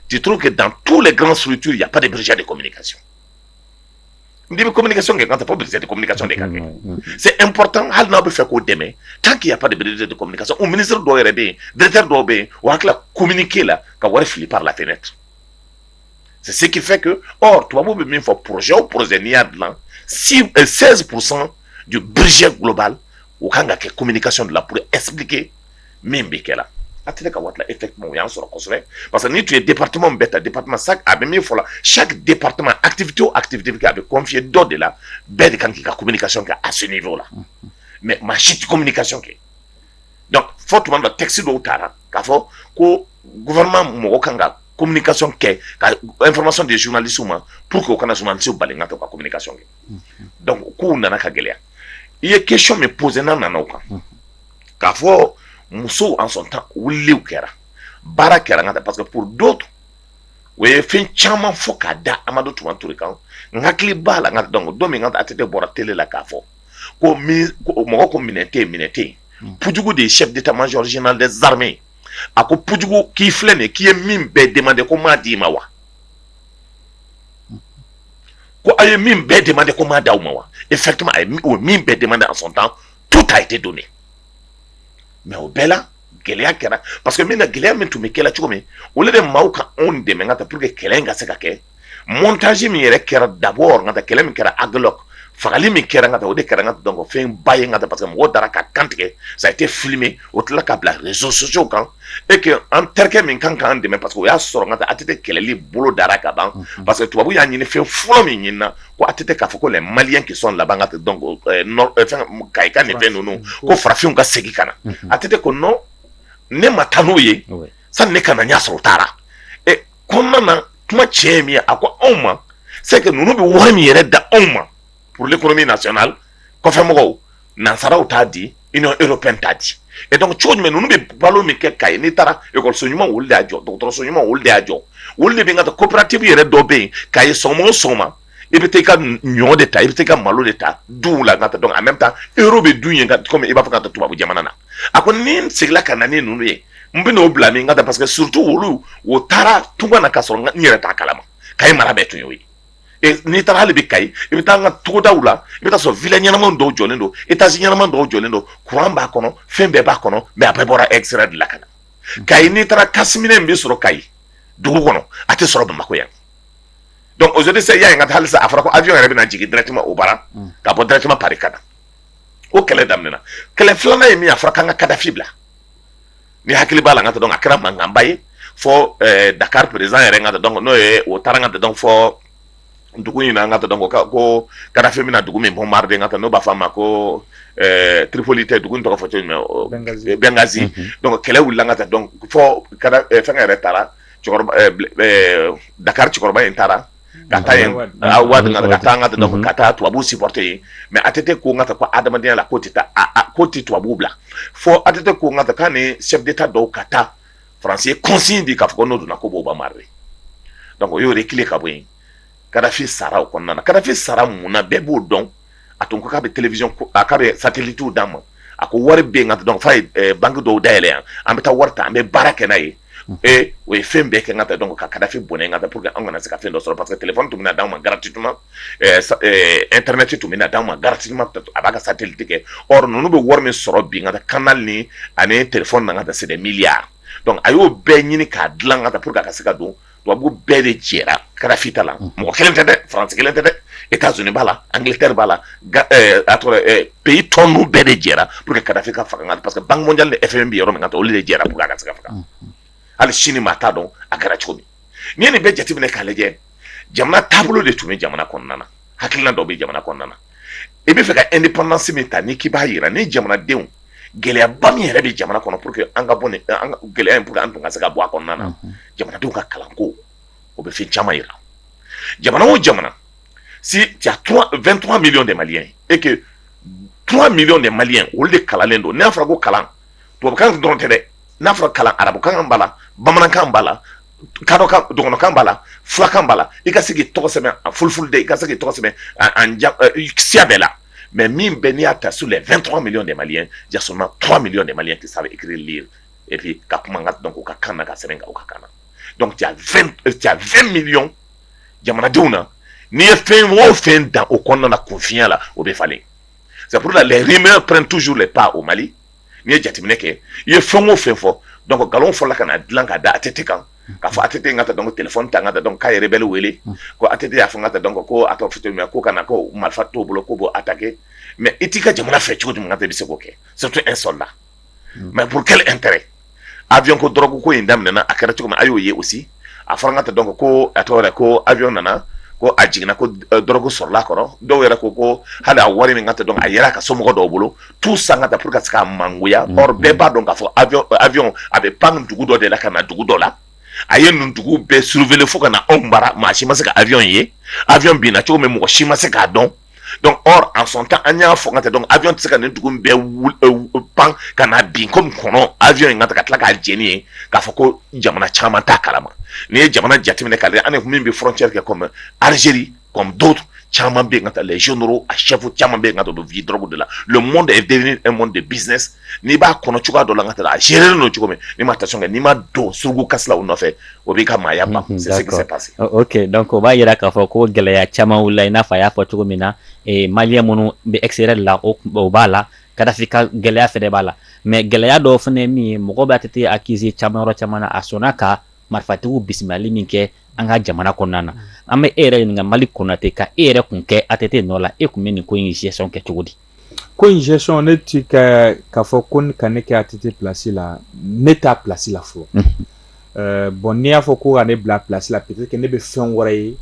Tu trouves que dans toutes les grandes structures, il n'y a pas de brigade de communication. De communication, quand tu pas besoin de communication des quelqu'un. C'est important, hal n'a pas fait qu'au demain, tant qu'il n'y a pas de brigade de communication, au ministre doit y aller, directeur doit y aller, ou à communiquer là, quand on finit par la fenêtre. C'est ce qui fait que, or, tu vas vous même faire projet ou projet NIAD là, 16% du budget global, ou quand il y a communication de là pour expliquer, même bien là. Effectivement, il y a un sort construit. Parce que si tu es département bêta, département sac, chaque département, activité ou activité qui avait confié d'autres de là, bête quand il y a communication à ce niveau-là. Mais ma chute communication qui. Donc, fortement le texte de l'Otara, qu'il faut que le gouvernement Morokanga communication qui, information des journalistes pour que les journalistes soient balayés dans la communication. Donc, on a un il y a une question me posée dans la nauka. Qu'il faut Mousso en son temps, ou kera. Bara kera, parce que pour d'autres, o ye fɛn caman fɔ k'a da Amadu Tuma Ture kan n hakili b'a la n ka donc don min n ka ATT bɔra télé la k'a fɔ ko mɔgɔ ko minɛ tɛ yen Pujugu de ye chef d'état-major général des armées a ko Pujugu k'i filɛ nin k'i ye min bɛɛ demandé ko m'a d'i ma wa ko a ye min bɛɛ demandé ko m'a d'aw ma wa effectivement a ye min bɛɛ demandé en son temps tout a été donné mais o bɛɛ la gɛlɛya kɛra parce que min na gɛlɛya min tun bɛ kɛla cogo min olu de maaw ka anw dɛmɛ ka taa pour que kɛlɛ in ka se ka kɛ montage min yɛrɛ kɛra d'abord n ka taa kɛlɛ min kɛra Aglock fagali min kɛra n ka taa o de kɛra n ka taa donc fɛn ba ye n ka taa parce que mɔgɔw dara ka kan tigɛ ça a été filmé o tilala ka bila réseaux sociaux kan et que an terikɛ min kan k'an dɛmɛ parce que o y'a sɔrɔ n ka taa ATT kɛlɛli bolo dara ka ban parce que tubabu y'a ɲini fɛn fɔlɔ min ɲinina ko ATT k'a fɔ ko les Maliens qui sont là-bas n ka taa donc fɛn Kayikan ni fɛn ninnu ko farafinw ka segin ka na ATT ko non ne ma taa n'o ye sani ne kana ɲa sɔrɔ taara kɔnɔna na kuma tiɲɛ ye min ye a ko anw ma c'est que ninnu bɛ wari min yɛrɛ da anw ma pour l'économie nationale kɔfɛmɔgɔw nansaraw t'a di Union européenne t'a di et donc cogo jumɛn ninnu bɛ balo min kɛ Kayi n'i taara ekɔliso ɲuman olu de y'a jɔ dɔgɔtɔrɔso ɲuman olu de y'a jɔ olu de bɛ n ka taa coopérative yɛrɛ dɔ bɛ yen Kayi sɔgɔma o sɔgɔma i bɛ taa i ka ɲɔ de ta i bɛ taa i ka malo de ta duw la n ka taa donc en même temps euro bɛ dun yen comme i b'a fɔ ka taa tubabu jamana na a ko ni n segila ka na ni ninnu ye n bɛ n'o bila min ka taa parce que surtout olu o taara tunga na ka sɔrɔ n yɛrɛ t'a kalama Kayi mara bɛɛ tun y'o ye n'i taara hali bi Kayi i bɛ taa an ka togodaw la i bɛ taa sɔrɔ villa ɲɛnaman dɔw jɔlen don étage ɲɛnaman dɔw jɔlen don courant b'a kɔnɔ fɛn bɛɛ b'a kɔnɔ mais a bɛɛ bɔra extérieur de la ka na Kayi n'i taara kasiminɛ min bɛ sɔrɔ Kayi dugu kɔnɔ a tɛ sɔrɔ Bamako yan donc aujourd'hui c'est y'a ye n ka taa halisa a fɔra ko avion yɛrɛ bɛna jigin directement au bara ka bɔ directement Paris ka na o kɛlɛ daminɛna kɛlɛ filanan ye min ye a fɔra k'an ka Kadafi bila ni hakili b'a la n ka taa donc a kɛra mankanba ye fɔ Dakar président yɛrɛ n ka taa donc n'o ye o taara n ka taa donc fɔ dugu in na n ka taa donc ko Kadafi bɛna dugu min bombarder n ka taa n'o b'a fɔ a ma ko Tripoli tɛ dugu in tɔgɔ fɔ cogo jumɛn Benghazi donc kɛlɛ wulila n ka taa donc fɔ fɛn yɛrɛ taara Dakar cɛkɔrɔba in taara ka taa yen Wade ka taa n ka taa donc ka taa tubabu supporter yen mais ATT ko n ka taa ko adamadenya la ko tɛ taa ko tɛ tubabu bila fɔ ATT ko n ka taa k'a ni chef d'état dɔw ka taa France ye consigne di k'a fɔ ko n'o donna ko b'o bombarder donc o y'o reculer ka bɔ yen Kadafi sara o kɔnɔna na Kadafi sara mun na bɛɛ b'o dɔn a tun ko k'a bɛ télévision k'a bɛ satellite d'a ma a ko wari bɛ yen nka donc f'a ye banque dɔw dayɛlɛ yan an bɛ taa wari ta an bɛ baara kɛ n'a ye o ye fɛn bɛɛ kɛ n ka taa donc ka Kadafi bɔnɛ n ka taa pour que an kana se ka fɛn dɔ sɔrɔ parce que téléphone tun bɛna d'anw ma gratuitement internet tun bɛna d'anw ma gratuitement a b'a ka satellite kɛ or ninnu bɛ wari min sɔrɔ bi n ka taa canal ni ani téléphone na n ka taa c'est des milliards donc a y'o bɛɛ ɲini k'a dilan n ka taa pour que a ka se ka don tubabu bɛɛ de jɛra Kadafi ta la mɔgɔ kelen tɛ dɛ France kelen tɛ dɛ États-Unis b'a la Angleterre b'a la a tɔgɔ pays tɔ ninnu bɛɛ de jɛra pour que Kadafi ka faga n ka parce que Banque mondiale ni FMI bɛ yɔrɔ min ka taa olu de jɛra pour que a ka se ka faga hali sini maa t'a dɔn a kɛra cogo min n'i ye nin bɛɛ jateminɛ k'a lajɛ jamana taabolo de tun bɛ jamana kɔnɔna na hakilina dɔw bɛ jamana kɔnɔna na i bɛ fɛ ka indépendance min ta n'i k'i b'a jira ni jamanadenw gɛlɛyaba min yɛrɛ bɛ jamana kɔnɔ pour que an ka bɔ nin gɛlɛya in pour que an tun ka se ka bɔ a kɔnɔna na jamanadenw ka kalanko o bɛ fɛn caman yira jamana o jamana si tu as 23 millions de Maliens et que 3 millions de Maliens olu de kalanlen don n'a fɔra ko kalan tubabukan dɔrɔn tɛ dɛ n'a fɔra kalan arabukan b'a la bamanankan b'a la dɔgɔnɔkan b'a la fulakan b'a la i ka se k'i tɔgɔ sɛbɛn a fulfulde i ka se k'i tɔgɔ sɛbɛn siya bɛɛ la mais min bɛ n'i y'a ta sur les 23 millions de Maliens il y a seulement 3 millions de Maliens qui savent écrire lire et puis ka kuma n ka donc u ka kan na ka sɛbɛn ka u ka kan na donc tu as 20 millions jamanadenw na n'i ye fɛn o fɛn dan o kɔnɔna na kunfinya la o bɛ falen c'est pour ça les rumeurs prennent toujours les pas au Mali n'i ye jateminɛ kɛ i ye fɛn o fɛn fɔ donc nkalon fɔlɔ ka na dilan ka da ATT kan k'a fɔ ATT n ka taa donc téléphone ta n ka taa donc k'a ye rebelle wele ko ATT y'a fɔ n ka taa donc ko a tɔ fitiri min ko kana ko marifa t'o bolo ko b'o attaquer mais i t'i ka jamana fɛ cogo di n ka taa i bɛ se k'o kɛ surtout un soldat mais pour quel intérêt avion ko drogue ko in daminɛna a kɛra cogo min a y'o ye aussi a fɔra n ka taa donc ko a tɔgɔ yɛrɛ ko avion nana ko a jiginna ko drogue sɔrɔla a kɔrɔ dɔw yɛrɛ ko hali a wari min ka taa donc a yɛrɛ a ka somɔgɔ dɔw bolo tout ça n ka taa pour ka se k'a mangoya or bɛɛ b'a dɔn k'a fɔ avion a bɛ pan dugu dɔ de la ka na dugu dɔ la a ye nin dugu bɛɛ surveiller fo ka na anw bara maa si ma se ka avion ye avion binna cogo min mɔgɔ si ma se k'a dɔn donc or en son temps an y'a fɔ n ka taa donc avion tɛ se ka nin dugu bɛɛ pan ka na bin comme kɔnɔ avion in ka tila k'a jeni ye k'a fɔ ko jamana caman t'a kalama n'i ye jamana jateminɛ k'a lajɛ an min bɛ frontière kɛ comme Algérie comme d'autres caman bɛ yen ka taa les généraux a chefs caman bɛ yen ka taa don vie drogue de la le monde est devenu un monde de business n'i b'a kɔnɔ cogoya dɔ la ka taa a gérer no cogo min n'i ma attention kɛ n'i ma don surugu kasi la o nɔfɛ o b'i ka maaya ban c'est ce qui s'est passé. Ok, donc o b'a yira k'a fɔ ko gɛlɛya caman wulila i n'a fɔ a y'a fɔ cogo min na maliyɛn minnu bɛ extérieur la o b'a la Kadhafi ka gɛlɛya fɛnɛ b'a la mais gɛlɛya dɔw fɛnɛ ye min ye mɔgɔ b'a tete accuser caman yɔrɔ caman na a sɔnna ka marifatigiw bisimilali min kɛ an ka jamana kɔnɔna na an bɛ e yɛrɛ ɲininka Mali Konate ka e yɛrɛ kun kɛ ATT nɔ la e kun bɛ nin ko in gestion kɛ cogo di. Ko in gestion ne ti k'a fɔ ko ka ne kɛ ATT place la ne t'a place la fɔlɔ bon n'i y'a fɔ ko ka ne bila place la peut-être que ne bɛ fɛn wɛrɛ ye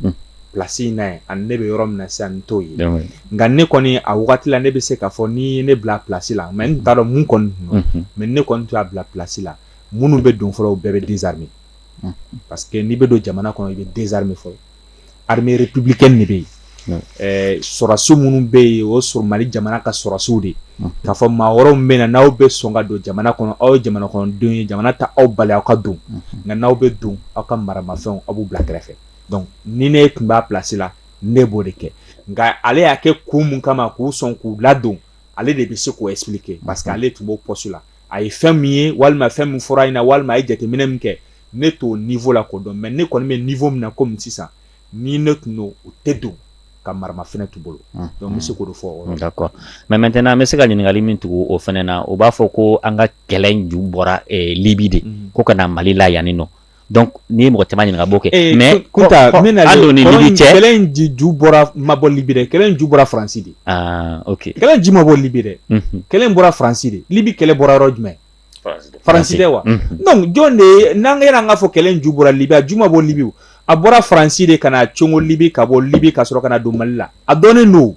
place in na ani ne bɛ yɔrɔ min na sisan n t'o ye nka ne kɔni a wagati la ne bɛ se k'a fɔ ni ye ne bila place la mais n t'a dɔn mun kɔni mais ne kɔni t'a bila place la minnu bɛ don fɔlɔ o bɛɛ bɛ désarmer parce que n'i bɛ don jamana kɔnɔ i bɛ désarmer fɔlɔ armée républicaine de bɛ yen sɔrɔdasiw minnu bɛ yen o sɔrɔ Mali jamana ka sɔrɔdasiw de k'a fɔ maa wɛrɛw bɛ na n'aw bɛ sɔn ka don jamana kɔnɔ aw ye jamana kɔnɔdenw ye jamana ta aw bali aw ka don nka n'aw bɛ don aw ka maramafɛnw aw b'u bila kɛrɛfɛ donc ni ne tun b'a place la ne b'o de kɛ nka ale y'a kɛ kun mun kama k'u sɔn k'u ladon ale de bɛ se k'o expliquer parce que ale tun b'o poste la a ye fɛn min ye walima fɛn min fɔra in na walima a ye jateminɛ min kɛ ne t'o niveau la ko dɔn mais ne kɔni bɛ niveau min na komi sisan ni ne tun n'o o tɛ don ka maramafɛn t'u bolo donc n bɛ se k'o de fɔ. D'accord mais maintenant n bɛ se ka ɲininkali min tugu o fɛnɛ na o b'a fɔ ko an ka kɛlɛ in ju bɔra Libi de ko ka na Mali la yanni nɔ donc ni mɔgɔ caman ɲininka b'o kɛ mais Kunta n bɛna Libi cɛ kɛlɛ in ju bɔra ma bɔ Libi dɛ kɛlɛ in ju bɔra Faransi de. Ok kɛlɛ in ju ma bɔ Libi dɛ kɛlɛ in bɔra Faransi de Libi kɛlɛ bɔra yɔrɔ jumɛn Faransi tɛ wa donc jɔn de ye n'an ka fɔ kɛlɛ in ju bɔra Libi a ju ma bɔ Libi a bɔra Faransi de ka na congo Libi ka bɔ Libi ka sɔrɔ ka na don Mali la a dɔnnen don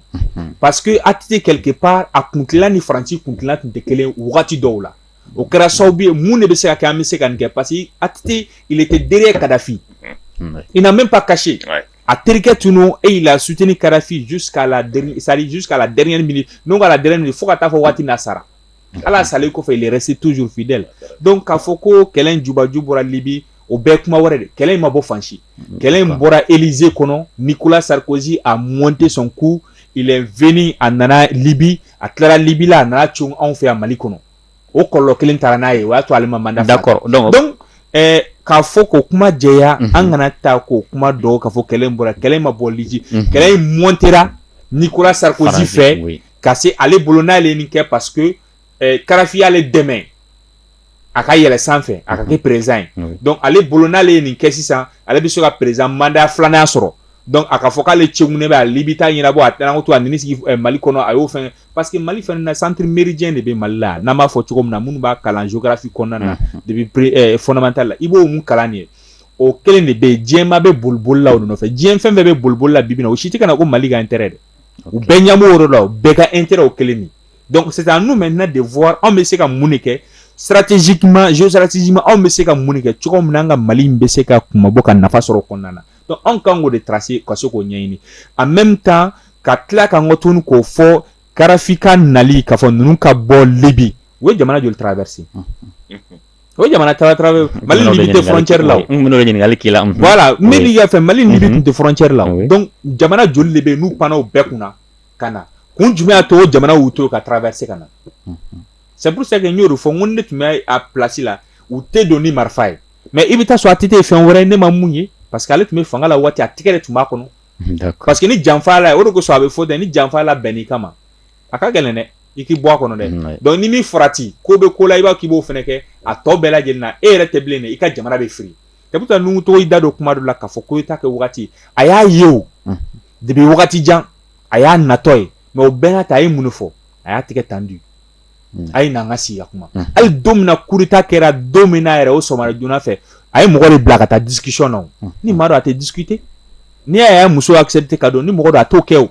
parce que ATT quelque part a kuntilan ni Faransi kuntilan tun tɛ kelen wagati dɔw la o kɛra sababu ye mun de bɛ se ka kɛ an bɛ se ka nin kɛ parce que ATT il était derrière Kadhafi il n'a même pas caché a terikɛ tunu et il a soutenu Kadhafi jusqu'à la dernière minute non à la dernière minute fo ka taa fɔ waati n'a sara ala salen kɔfɛ il est resté toujours fidèle donc k'a fɔ ko kɛlɛ in jubaju bɔra Libi o bɛɛ kuma wɛrɛ de kɛlɛ in ma bɔ fan si kɛlɛ in bɔra Élysée kɔnɔ Nicolas Sarkozy a monté son coup il est venu a nana Libi a tilara Libi la a nana cun anw fɛ yan Mali kɔnɔ o kɔlɔlɔ kelen taara n'a ye o y'a to ale ma mandat d'accord donc k'a fɔ k'o kuma jɛya an kana taa k'o kuma dɔw k'a fɔ kɛlɛ in bɔra kɛlɛ in ma bɔ Libi kɛlɛ in montera Nicolas Sarkozy fɛ ka se ale bolo n'ale nin kɛ parce que Kadhafi y'ale dɛmɛ a ka yɛlɛ sanfɛ a ka kɛ président ye donc ale bolo n'ale ye nin kɛ sisan ale bɛ se ka président mandat filanan sɔrɔ donc a ka fɔ k'ale cɛkunnen bɛ a Libi ta ɲɛnabɔ a tɛna ko to a nini sigi Mali kɔnɔ a y'o fɛn parce que Mali fɛnɛ na centre méridien de bɛ Mali la n'an b'a fɔ cogo min na minnu b'a kalan géographie kɔnɔna na depuis fondamental la i b'o mun kalan nin ye o kelen de bɛ yen diɲɛma bɛ boliboli la o de nɔfɛ diɲɛ fɛn bɛɛ bɛ boliboli la bibi na o si tɛ ka na ko Mali ka intérêt dɛ u bɛɛ ɲamɛ o yɔrɔ la o bɛɛ ka intérêt o kelen nin donc c'est à nous maintenant de voir anw bɛ se ka mun de kɛ stratégiquement géostratégiquement anw bɛ se ka mun de kɛ cogo min na an ka Mali bɛ se ka kumabɔ ka nafa sɔrɔ kɔnɔna na donc anw kan k'o de tracer ka se k'o ɲɛɲini en même temps ka tila ka n ka tuguni k'o fɔ Kadhafi ka nali k'a fɔ ninnu ka bɔ Libi o ye jamana joli traverser o ye jamana traverser Mali Libi tɛ frontière la o voilà Mali y'a fɛ Mali Libi tun tɛ frontière la o donc jamana joli de bɛ yen n'u panna o bɛɛ kunna ka na kun jumɛn y'a to o jamana y'u to ka traverser ka na c'est pour ça que n y'o de fɔ n ko ne tun bɛ a place la u tɛ don ni marifa ye mais i bɛ taa sɔrɔ ATT ye fɛn wɛrɛ ye ne ma mun ye parce que ale tun bɛ fanga la waati a tigɛ de tun b'a kɔnɔ parce que ni janfa la o de kosɔn a bɛ fɔ dɛ ni janfa la bɛnn'i kama a ka gɛlɛn dɛ i k'i bɔ a kɔnɔ dɛ donc ni min farati ko bɛ ko la i b'a k'i b'o fɛnɛ kɛ a tɔ bɛɛ lajɛlen na e yɛrɛ tɛ bilen dɛ i ka jamana bɛ firi c'est pour ça n'u tɔgɔ i da don kuma dɔ la k'a fɔ ko i ta kɛ wagati a y'a ye o depuis wagati jan a y'a natɔ ye mais o bɛɛ n'a ta a ye mun de fɔ a y'a tigɛ tendu a ye n'an ka sigi ka kuma hali don min na coup d'état kɛra don min na yɛrɛ o sɔgɔmada joona fɛ a ye mɔgɔ de bila ka taa discussion na o ni maa dɔ a tɛ discuter ni y'a ye muso accepter ka don ni mɔgɔ dɔ a t'o kɛ o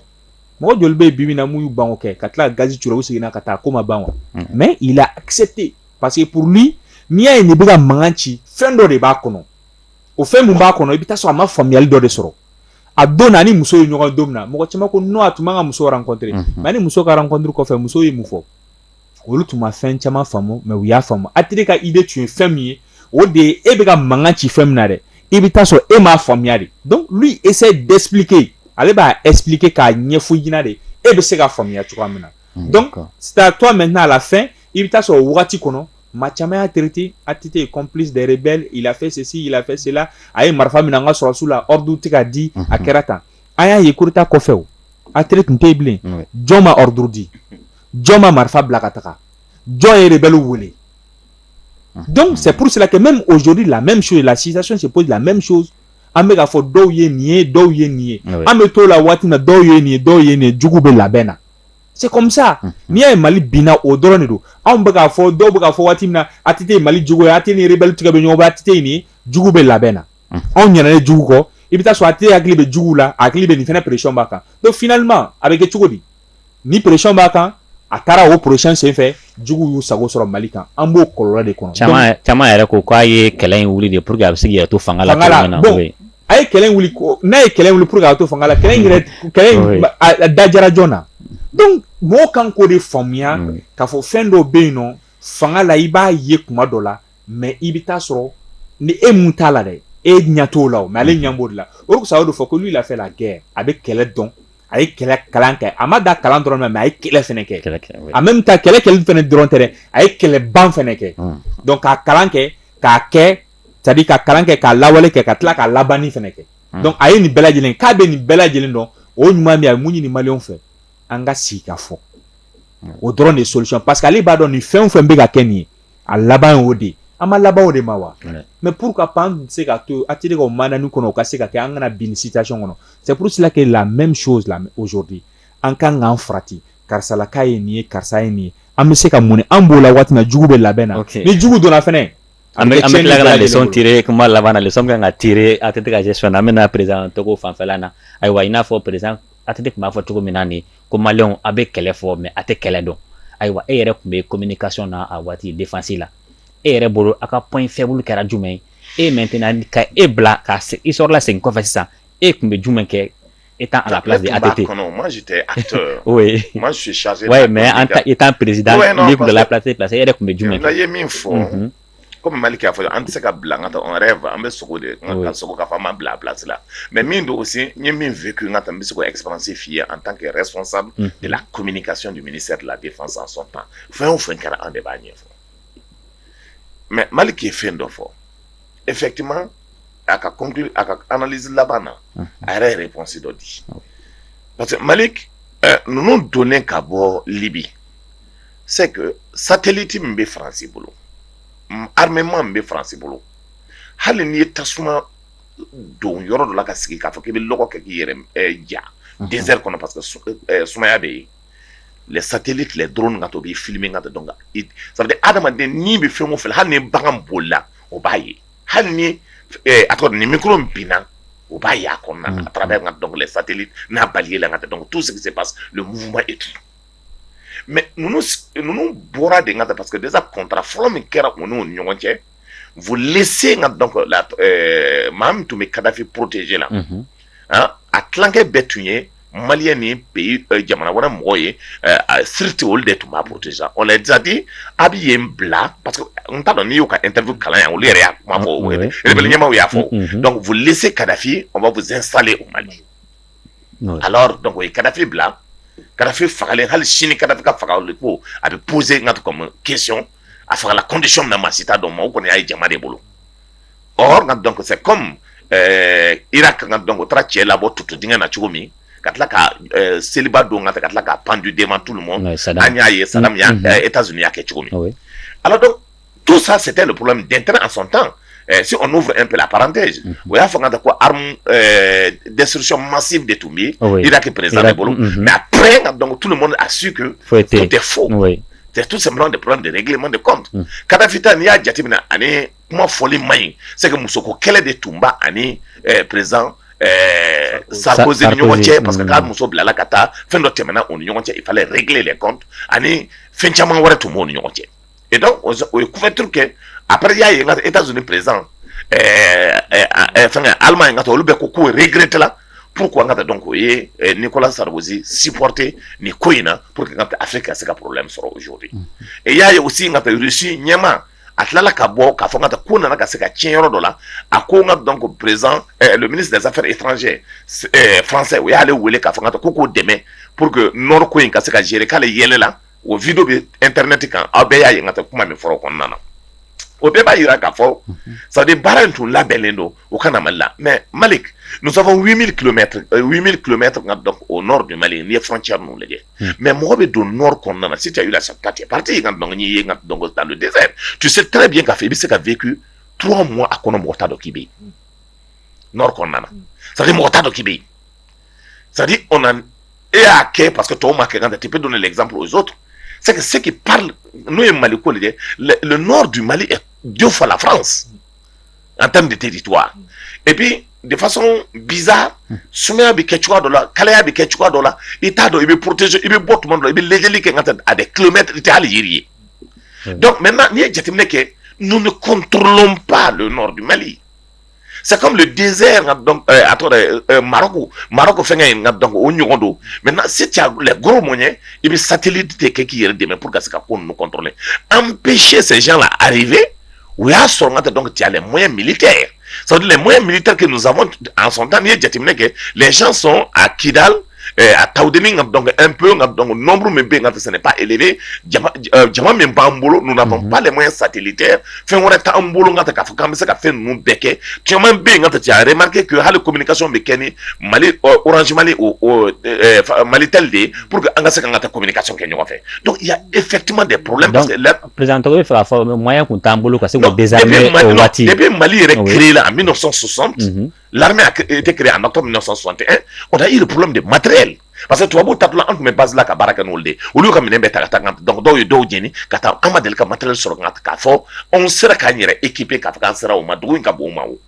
mɔgɔ joli bɛ yen bi min na mun y'u ban o kɛ ka tila gazi cura u seginna ka taa ko ma ban wa mais il a accepté parce que pour lui n'i y'a ye nin bɛ ka mankan ci fɛn dɔ de b'a kɔnɔ o fɛn mun b'a kɔnɔ i bɛ taa sɔrɔ a ma faamuyali dɔ de sɔrɔ a don na ni muso ye ɲɔgɔn don min na mɔgɔ caman ko non a tun man ka muso rencontrer mais ni muso ka rencontre kɔfɛ muso ye mun fɔ olu tun ma fɛn caman faamu mais u y'a faamu ATT ka idée tun ye fɛn min ye o de ye e bɛ ka mankan ci fɛn min na dɛ i bɛ taa sɔrɔ e m'a faamuya de donc lui essaie d'expliquer ale b'a expliquer k'a ɲɛfɔ ɲɛna de e bɛ se ka faamuya cogoya min na donc c'est à toi maintenant à la fin i bɛ taa sɔrɔ wagati kɔnɔ maa caman y'a traité ATT est complice des rebelles il a fait ceci il a fait cela a ye marifa minɛ an ka sɔrɔsiw la ordre tɛ ka di a kɛra tan an y'a ye coup d'état kɔfɛ o ATT tun tɛ yen bilen jɔn ma ordre di jɔn ma marifa bila ka taga jɔn ye rebelle wele donc c'est pour cela que même aujourd'hui la même chose la situation se pose la même chose an bɛ k'a fɔ dɔw ye nin ye dɔw ye nin ye an bɛ t'o la waati min na dɔw ye nin ye dɔw ye nin ye jugu bɛ labɛn na c'est comme ça n'i y'a ye Mali binna o dɔrɔn de don anw bɛ k'a fɔ dɔw bɛ k'a fɔ waati min na ATT ye Mali jugu ye ATT ni rebelle tigɛ bɛ ɲɔgɔn bɛ ATT ye nin ye jugu bɛ labɛn na anw ɲinɛnen jugu kɔ i bɛ taa sɔrɔ ATT hakili bɛ jugu la a hakili bɛ nin fɛnɛ pression b'a kan donc finalement a bɛ kɛ cogo di ni pression b'a kan a taara o pression senfɛ jugu y'u sago sɔrɔ Mali kan an b'o kɔlɔlɔ de kɔnɔ caman yɛrɛ ko k'a ye kɛlɛ in wuli de pour que a bɛ se k'i yɛrɛ to fanga la bon a ye kɛlɛ in wuli n'a ye kɛlɛ in wuli pour que a to fanga la kɛlɛ in yɛrɛ a dajara joona donc mɔgɔw kan k'o de faamuya k'a fɔ fɛn dɔw bɛ yen nɔ fanga la i b'a ye kuma dɔ la mais i bɛ taa sɔrɔ ni e mun t'a la dɛ e ɲɛ t'o la o mais ale ɲɛ b'o de la o de kosɔn a y'o de fɔ ko lui il a fait la guerre a bɛ kɛlɛ dɔn a ye kɛlɛ kalan kɛ a ma da kalan dɔrɔn ma mais a ye kɛlɛ fɛnɛ kɛ en même temps kɛlɛ kɛlɛ fɛnɛ dɔrɔn tɛ dɛ a ye kɛlɛ ban fɛnɛ kɛ donc k'a kalan kɛ k'a kɛ c'est à dire ka kalan kɛ k'a lawale kɛ ka tila k'a labanni fɛnɛ kɛ donc a ye nin bɛɛ lajɛlen k'a bɛ nin bɛɛ lajɛlen dɔn o ɲuman min a ye mun ɲini maliyɛnw fɛ an ka sigi ka fɔ o dɔrɔn de ye solution parce que ale b'a dɔn nin fɛn o fɛn bɛ ka kɛ nin ye a laban ye o de ye an ma laban o de ma wa mais pourquoi pas an se ka to ATT ka o manani kɔnɔ o ka se ka kɛ an kana bin nin situation kɔnɔ c'est pour cela que la même chose là aujourd'hui an kan k'an farati karisa la k'a ye nin ye karisa ye nin ye an bɛ se ka mun an b'o la waati min na jugu bɛ labɛn na ni jugu donna fɛnɛ an bɛ tila ka na leçon tirer kuma laban na leçon kan ka tirer ATT ka gestion na an bɛna président Togo fanfɛla na ayiwa i n'a fɔ président ATT tun b'a fɔ cogo min na nin ko maliyɛnw a bɛ kɛlɛ fɔ mais a tɛ kɛlɛ dɔn ayiwa e yɛrɛ tun bɛ communication na a waati défense la e yɛrɛ bolo a ka point faible kɛra jumɛn ye e maintenant ka e bila ka histoire la segin kɔfɛ sisan e tun bɛ jumɛn kɛ étant à la place de ATT. Moi j'étais acteur. Oui. Moi je suis chargé. Ouais, mais étant président, libre de la place, il y a des jumɛn. Là il y a min fɔ. Comme Mali a fait, an tɛ se ka bila an ka on rêve an bɛ sogo de ka sogo ka fɔ an ma bila place la mais min don aussi n ye min vécu n ka n bɛ se k'o expérience f'i ye en tant que responsable de la communication du ministère de la défense en son temps fɛn o fɛn kɛra an de b'a ɲɛfɔ mais Mali ye fɛn dɔ fɔ effectivement a ka conclure a ka analyse laban na a yɛrɛ ye réponse dɔ di parce que Malik ninnu donnen ka bɔ Libye c'est que satellite min bɛ France bolo armement min bɛ France bolo hali n'i ye tasuma don yɔrɔ dɔ la ka sigi k'a fɔ k'i bɛ lɔgɔ kɛ k'i yɛrɛ ja désert kɔnɔ parce que sumaya bɛ yen les satellites les drones ka to b'i filmer ka to donc ça veut dire adamaden n'i bɛ fɛn o fɛn hali ni bagan bolila o b'a ye hali ni a tɔgɔ ni micro binna o b'a ye a kɔnɔna na à travers donc les satellites n'a balayé la donc tout ce qui se passe le mouvement et tout mais nous bɔra de nga parce que déjà contrat fɔlɔ min kɛra u n'u ni ɲɔgɔn cɛ vous laissez nga donc la maa min tun bɛ Kadhafi protéger la a tilankɛ bɛɛ tun ye Malien ni pays jamana wɛrɛ mɔgɔw ye surtout olu de tun b'a protéger on les a dit a bɛ yen bila parce que n t'a dɔn n'i y'u ka interview kalan yan olu yɛrɛ y'a kuma fɔ rebelle ɲɛmaaw y'a fɔ donc vous laissez Kadhafi on va vous installer au Mali alors donc o ye Kadhafi bila Kadhafi fagalen hali sini Kadhafi ka fagali ko a bɛ poser n ka comme question a fagala condition min na maa si t'a dɔn ma o kɔni y'a ye jama de bolo or nka donc c'est comme Irak nka donc o taara cɛ labɔ tutu dingɛ na cogo min ka tila ka seliba don ka tila ka pendu devant tout le monde an y'a ye Saddam États-Unis y'a kɛ cogo min alors donc tout ça c'était le problème d'intérêt en son temps si on ouvre un peu la parenthèse o y'a fɔ n ka ko arme destruction massive de tun bɛ Irak président de bolo mais après donc tout le monde a su que tout est faux c'est tout simplement des problèmes de règlement de compte Kadhafi ta n'i y'a jateminɛ ani kuma fɔli man ɲi c'est que musoko kɛlɛ de tun b'a ani président Sarkozy ni ɲɔgɔn cɛ parce que k'a muso bilala ka taa fɛn dɔ tɛmɛna o ni ɲɔgɔn cɛ il fallait régler les comptes ani fɛn caman wɛrɛ tun b'o ni ɲɔgɔn cɛ et donc o ye couverture kɛ après y'a ye n ka États-Unis président fɛn Allemagne n ka taa olu bɛɛ ko k'o regretté la pourquoi ngata donc Nicolas Sarkozy supporter ni koina pour que ngata Afrique a ce problème sera aujourd'hui et il y a aussi ngata Russie nyama atlala ka bo ka fo ngata kuna na ka se ka tienro dola akonga donc présent le ministre des affaires étrangères français oui aller wele ka fo ngata koko deme pour que nord ko ka se ka gérer kala yele la au vidéo bi internet kan abeya ngata kuma mi foro kon nana au débat ira ka fo ça de barantou labelendo au kana mala mais Malik nous avons 8000 km donc au nord du Mali les frontières nous les mais moi be do nord kon nana si tu as eu la chance tu es parti donc dans le désert tu sais très bien qu'a fait c'est qu'a vécu 3 mois à kono mota do kibe nord kon nana ça dit mota do kibe ça dit on a et à quai parce que toi quand tu peux donner l'exemple aux autres c'est que ceux qui parlent nous le nord du Mali est 2 fois la France en termes de territoire et puis de façon bizarre Souméa bi ketchua dola Kalaya bi ketchua dola État do il veut protéger il veut bot monde il veut légalement à des kilomètres il Algérie donc maintenant nous ne contrôlons pas le nord du Mali. C'est comme le désert donc Maroc fait donc au Nyondo. Maintenant si tu as les gros moyens il y a satellites qui est pour que ça nous contrôler. Empêcher ces gens-là d'arriver où il y a seulement donc tu as les moyens militaires. Ça veut dire les moyens militaires que nous avons en son temps que les gens sont à Kidal à Taoudemi donc un peu donc nombre mais bien ce n'est pas élevé nous n'avons pas les moyens satellitaires fait on est en boulot comme ça fait nous becquer tu as même bien tu as remarqué que la communication mécanique Mali Orange Mali ou Mali Telde pour que la communication que nous fait donc il y a effectivement des problèmes parce que là présentement il faut moyen qu'on tamboulou parce que vous désarmer au Wati depuis Mali est créé là en 1960 l'armée a été créée en octobre 1961 on a eu le problème de matériel parce que tu vois beau tatla entre mes bases là ka baraka nolde au lieu comme nembe ta donc do jeni kata amadel ka matériel sur ngat ka fo on sera kanyere équipé ka sera au madou ka bo mawo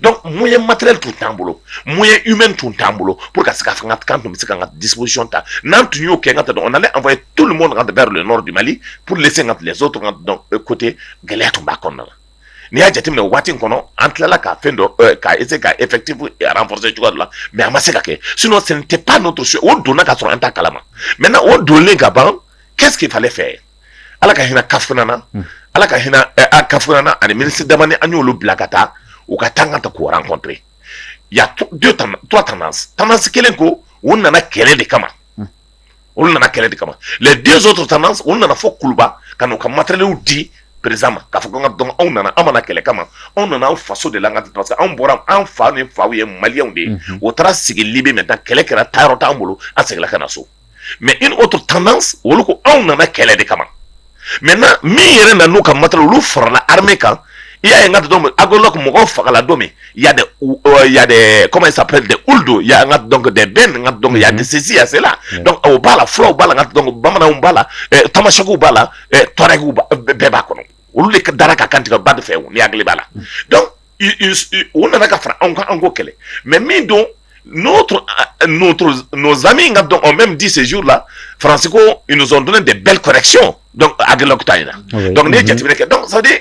donc moyen matériel tout tambulo moyen humain tout tambulo pour que ça ka ngat quand on se disposition ta nan tu yo ke ngat on allait envoyer tout le monde vers le nord du Mali pour laisser les autres donc côté galère tumba konna ni a jatim na watin kono entre la ka fendo ka ese ka effectif et renforcer tu là mais amase ka ke sinon ce n'était pas notre choix on donna ka sur anta kalama maintenant on donne gaban qu'est-ce qu'il fallait faire ala ka hina kafuna ala ka hina kafuna ani ministre damane anyolo blakata ou ka tangata ko rencontrer il y a trois tendances tendance kelenko on nana kele de kama on nana kele de kama les deux autres tendances on nana fo kuluba kanu ka matériel ou dit présentement ka fo donc on nana amana kele kama on nana en façon de langue parce que on boram en fa ne fa wi malien de au tra sigi libé maintenant kele kera taro tambulo en segla kana so mais une autre tendance woluko on nana kele de kama maintenant mi yere na no ka matériel lu for la armée kan il y a un donc agolok mo fa la domé il y a des comment il s'appelle des uldo il y a donc des ben donc il y a des ceci à cela donc au bala flow bala donc bamana on bala tamashaku bala toregu beba kono ulu le daraka kantika bad fe ni agli bala donc on n'a qu'à faire encore kele mais donc nos amis donc ont même dit ces jours-là Francisco ils nous ont donné des belles corrections donc agolok taina donc donc ça veut dire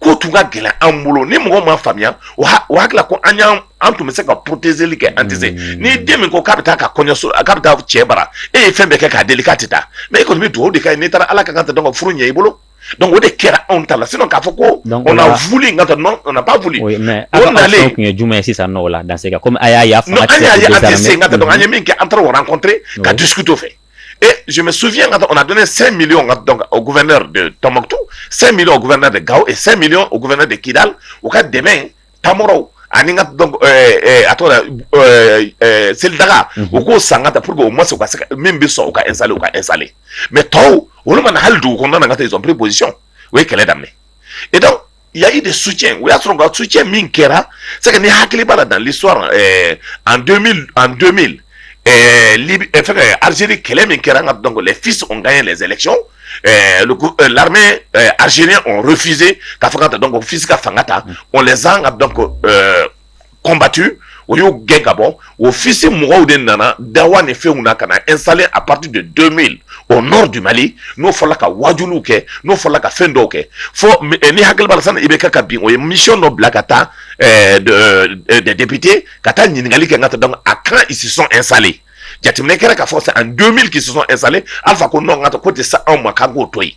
ko tunga gela ambulo ni mo ma famia o hakla ko anya antu me se ka protéger li ke antize ni demi ko kapita ka konyo so kapita chebara e fembe ke ka delicate ta mais ko mi do de ka ni tara ala ka ngata donc frunya ibolo donc o de kera on tala sinon ka foko on a voulu ngata non on n'a pas voulu oui mais on allait que juma si ça non là dans ces cas comme aya non aya antize ngata donc anya min ke entre rencontrer ka discuter fait. Et je me souviens, on a donné 5 millions donc, au gouverneur de Tombouctou, 5 millions au gouverneur de Gao et 5 millions au gouverneur de Kidal. Au cas demain, Tamoro, Aningat donc, c'est le Daga, au coup, Sangata pour que au moins, même Bisson, au cas installé. Mais Tau, au moment où ils ont pris position, oui, qu'elle est damnée. Et donc, il y a eu des soutiens. Oui, il y a un soutien Minkera, c'est que nous avons dans l'histoire en 2000. Algérie donc les fils ont gagné les élections l'armée algérienne ont refusé donc fils on les a donc combattus au Gabon au fils Nana Dawa ne fait installé à partir de 2000 au nord du Mali nous faut la ka wajuluke nous faut la ka fendoke faut ni hakil balasan ibeka kabin o mission no blakata des députés kata ɲininkali kɛ ngata donc à quand ils se sont installés jateminɛ kɛra k'a fɔ c'est en 2000 qu'ils se sont installés alpha ko non ngata ko tɛ sa anw ma k'an k'o to yen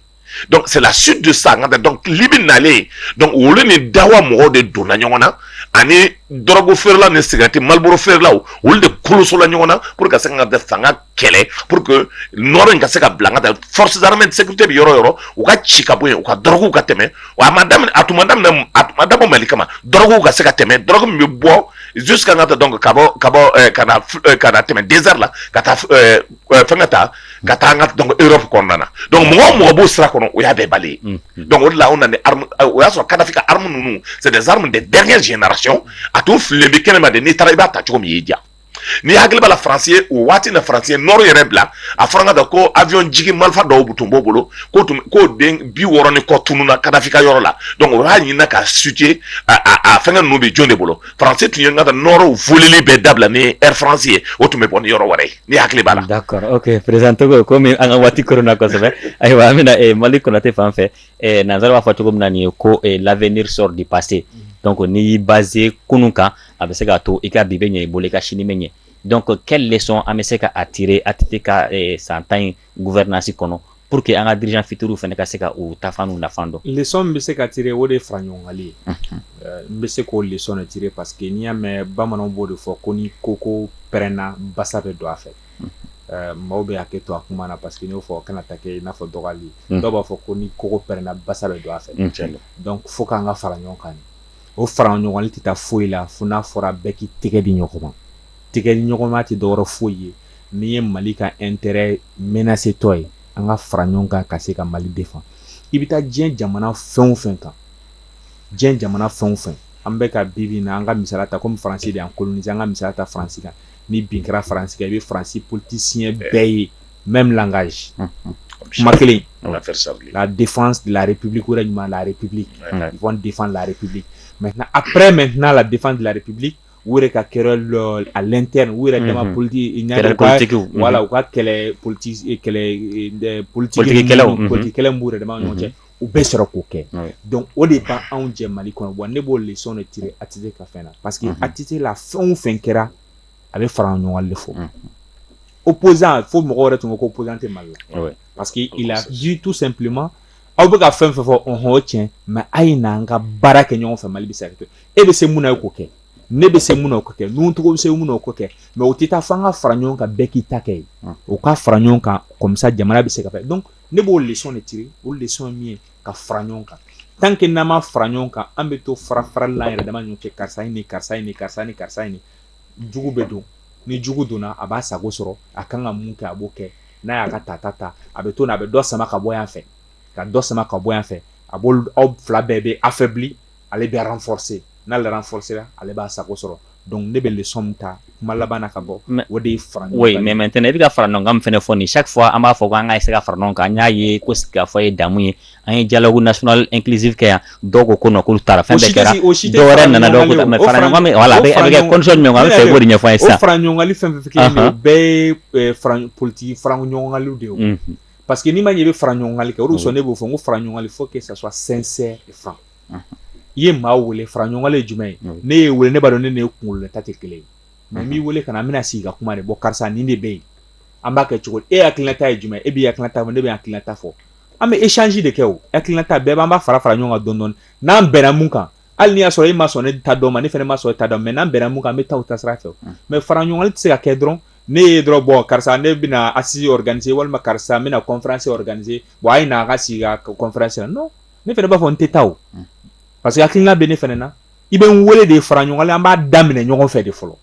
donc c'est la suite de ça ngata donc libi nalen donc olu ni dawa mɔgɔw de donna ɲɔgɔn na ani dɔrɔgu feerela ni cigarette malboro feerelaw olu de kolosola ɲɔgɔn na pour que se ka ngata fanga kɛlɛ pour que nord in ka se ka bila ngata forces armées de sécurité bi yɔrɔ yɔrɔ u ka ci ka bɔ yen u ka dɔrɔguw ka tɛmɛ wa a tun ma dabɔ mali kama dɔrɔguw ka se ka tɛmɛ dɔrɔgu min bɛ bɔ jusqu'à ngata donc ka na tɛmɛ désert la ka taa fɛngɛ ta ka taa ngata donc Europe kɔnɔna na donc mɔgɔ b'o sira kɔnɔ o y'a bɛɛ bali donc o de la o nana arme o y'a sɔrɔ Kadhafi ka arme ninnu c'est des armes de dernière génération a tun fililen bɛ kɛnɛma de n'i taara i b'a ta cogo min y'i diya ni hakili b'a la faransi ye o waati na faransi ye nord yɛrɛ bila a fɔra ngata ko avion jigi marifa dɔw tun b'o bolo k'o den 60 ni kɔ tununa Kadhafi ka yɔrɔ la donc o y'a ɲinina ka situer a fɛngɛ ninnu bɛ jɔn de bolo faransi tun ye ngata nord voleli bɛɛ dabila ni air france ye o tun bɛ bɔ ni yɔrɔ wɛrɛ ye ni hakili b'a la. D'accord, ok, président Togo komi an ka waati korona kosɛbɛ ayiwa an bɛna Mali Konate fan fɛ nanzara b'a fɔ cogo min na nin ye ko l'avenir sort du passé donc n'i y'i basé kunun kan a bɛ se k'a to i ka bi bɛ ɲɛ i bolo i ka sini bɛ ɲɛ donc quelle leçon an bɛ se ka attirer ATT ka san 10 gouvernance kɔnɔ pour que an ka dirigeant fitiriw fana ka se ka u tafan n'u nafan dɔn. Leçon min bɛ se ka tirer o de ye faraɲɔgɔngali ye n bɛ se k'o leçon de tirer parce que n'i y'a mɛn bamananw b'o de fɔ ko ni koko pɛrɛnna basa bɛ don a fɛ maaw bɛ hakɛ to a kuma na parce que n y'o fɔ kana ta kɛ i n'a fɔ dɔgɔyali dɔw b'a fɔ ko ni koko pɛrɛnna basa bɛ don a fɛ donc fo k'an ka fara ɲɔgɔn kan o faraɲɔgɔnli tɛ taa foyi la fo n'a fɔra bɛɛ k'i tɛgɛ di ɲɔgɔn ma tɛgɛ di ɲɔgɔn ma tɛ dɔwɛrɛ foyi ye n'i ye Mali ka intérêt menacé tɔ ye an ka fara ɲɔgɔn kan ka se ka Mali défend i bɛ taa diɲɛ jamana fɛn o fɛn kan diɲɛ jamana fɛn o fɛn an bɛ ka bibi na an ka misaliya ta comme Faransi de y'an coloniser an ka misaliya ta Faransi kan ni bin kɛra Faransi kan i bɛ Faransi politicien bɛɛ ye même langage kuma kelen la défense de la République ou la République ils vont défendre la République maintenant après la défense de la République ou ka kɛra à l'interne ou dama politique voilà ou ka kɛlɛ politique kɛlɛ m'u dama ɲɔgɔn cɛ u bɛɛ sɔrɔ k'o kɛ donc o de b'an anw jɛ Mali kɔnɔ wa ne b'o leçon de tirer ATT ka fɛn na parce que ATT la fɛn o fɛn kɛra a bɛ fara ɲɔgɔn de fɔ opposant fo mɔgɔ wɛrɛ tun ko opposant tɛ Mali la parce que il a dit tout simplement aw bɛ ka fɛn fɛn fɔ o tiɲɛ mais a ye n'an ka baara kɛ ɲɔgɔn fɛ Mali bɛ se ka kɛ e bɛ se mun na e k'o kɛ ne bɛ se mun na o k'o kɛ ninnu bɛ se mun na o k'o kɛ mais o tɛ taa fo an ka fara ɲɔgɔn kan bɛɛ k'i ta kɛ ye o ka fara ɲɔgɔn kan comme ça jamana bɛ se ka fɛ donc ne b'o leçon de tirer o leçon ye min ye ka fara ɲɔgɔn kan tant que n'an ma fara ɲɔgɔn kan an bɛ to farali la an yɛrɛ dama ɲɔgɔn cɛ karisa ye nin karisa ye nin karisa ni karisa ye nin jugu bɛ don ni jugu donna a b'a sago sɔrɔ a kan ka mun kɛ a b'o kɛ n'a y'a ka ta a bɛ to nin a bɛ dɔ sama ka bɔ yan fɛ ka dɔ sama ka bɔ yan fɛ a b'o aw fila bɛɛ bɛ affaibli ale bɛ renforcer n'ale renforcer ale b'a sago sɔrɔ donc ne bɛ leçon min ta kuma laban na ka bɔ o de ye fara ɲɔgɔn kan. Oui, mais maintenant i bɛ ka fara ɲɔgɔn kan min fɛnɛ fɔ nin chaque fois an b'a fɔ ko an ka essayer ka fara ɲɔgɔn kan an y'a ye ko k'a fɔ ye damu ye an ye dialogue national inclusif kɛ yan dɔw ko ko non k'olu taara fɛn bɛɛ kɛra dɔw wɛrɛ nana dɔw ko mais fara ɲɔgɔn kan voilà a bɛ kɛ condition jumɛn an bɛ fɛ i b'o de ɲɛfɔ an ye sisan. O fara ɲɔgɔngali fɛn fɛn kɛ nin o bɛɛ ye politique fara ɲɔgɔngali de ye parce que n'i ma ɲɛ i bɛ fara ɲɔgɔngali kɛ o de sɔn ne b'o fɔ n ko fara ɲɔgɔngali faut que ça soit sincère et franc. I ye maa wele fara ɲɔgɔngali ye jumɛn ye ne ye wele ne b'a dɔn ne ni e kunkololata tɛ kelen ye mais n b'i wele ka na an bɛna sigi ka kuma de bɔ karisa nin de bɛ yen an b'a kɛ cogo di e hakilinata ye jumɛn e b'i hakilinata fɔ ne bɛ hakilinata fɔ an bɛ échange de kɛ o hakilinata bɛɛ b'an b'a fara ɲɔgɔn kan dɔɔni dɔɔni n'an bɛnna mun kan hali n'i y'a sɔrɔ e ma sɔn ne ta dɔn ma ne fana ma sɔn e ta dɔn mais n'an bɛnna mun kan an bɛ taa o ta sira fɛ mais fara ɲɔgɔngali tɛ se ka kɛ dɔrɔn ne ye dɔrɔn bɔn karisa ne bɛna assise organiser walima karisa n bɛna conférence organiser bon a ye na a ka sigi ka conférence la non ne fana b'a fɔ n tɛ taa o parce que hakilina bɛ ne fana na i bɛ n wele de fara ɲɔgɔngali an b'a daminɛ ɲɔgɔn fɛ de fɔlɔ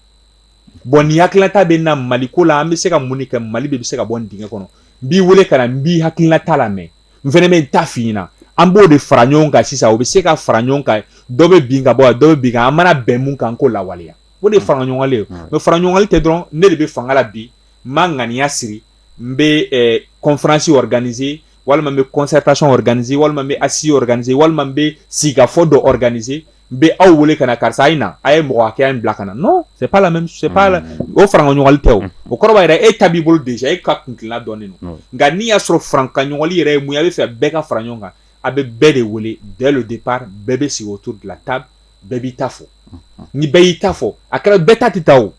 bon ni hakilinata bɛ na Mali ko la an bɛ se ka mun de kɛ Mali bɛ se ka bɔ nin dingɛ kɔnɔ n b'i wele ka na n b'i hakilinata lamɛn n fana bɛ n ta f'i ɲɛna an b'o de fara ɲɔgɔn kan sisan o bɛ se ka fara ɲɔgɔn kan dɔ bɛ bin ka bɔ yan dɔ bɛ bin kan an mana bɛn mun kan k'o lawaleya o de ye fara ɲɔgɔngali ye mais fara ɲɔgɔngali tɛ dɔrɔn ne de bɛ fanga la bi n b'a ŋaniya siri n bɛ conférence organiser walima n bɛ concertation organiser walima n bɛ assise organiser walima n bɛ sigikafɔ dɔ organiser n bɛ aw wele ka na karisa a ye na a ye mɔgɔ hakɛya in bila ka na non c'est pas la même c'est pas la o faraɲɔgɔngali tɛ o kɔrɔ b'a jira e ta b'i bolo déjà e ka kunkilenna dɔɔnin don nka n'i y'a sɔrɔ faraɲɔgɔngali yɛrɛ ye mun ye a bɛ fɛ bɛɛ ka fara ɲɔgɔn kan a bɛ bɛɛ de wele dès le départ bɛɛ bɛ sigi autour de la table bɛɛ b'i ta fɔ ni bɛɛ y'i ta fɔ a kɛra bɛɛ ta tɛ taa o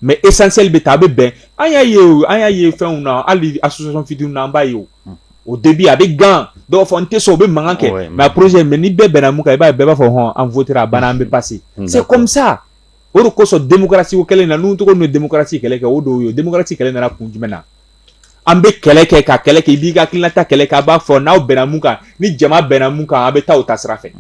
mais essentiel bɛ ta a bɛ bɛn an y'a ye fɛnw na hali association fitininw na an b'a ye o au début a bɛ gan dɔw fɔ n tɛ sɔn o bɛ mankan kɛ mais a projet mais ni bɛɛ bɛnna mun kan i b'a ye bɛɛ b'a fɔ hɔn an votera a banna an bɛ passer c'est comme ça o de kosɔn démocratie ko kɛlen na n'u tɔgɔ n'u ye démocratie kɛlɛ kɛ o de y'o ye démocratie kɛlɛ nana kun jumɛn na an bɛ kɛlɛ kɛ ka kɛlɛ kɛ i b'i ka hakilinata kɛlɛ kɛ a b'a fɔ n'aw bɛnna mun kan ni jama bɛnna mun kan a bɛ taa o ta sira fɛ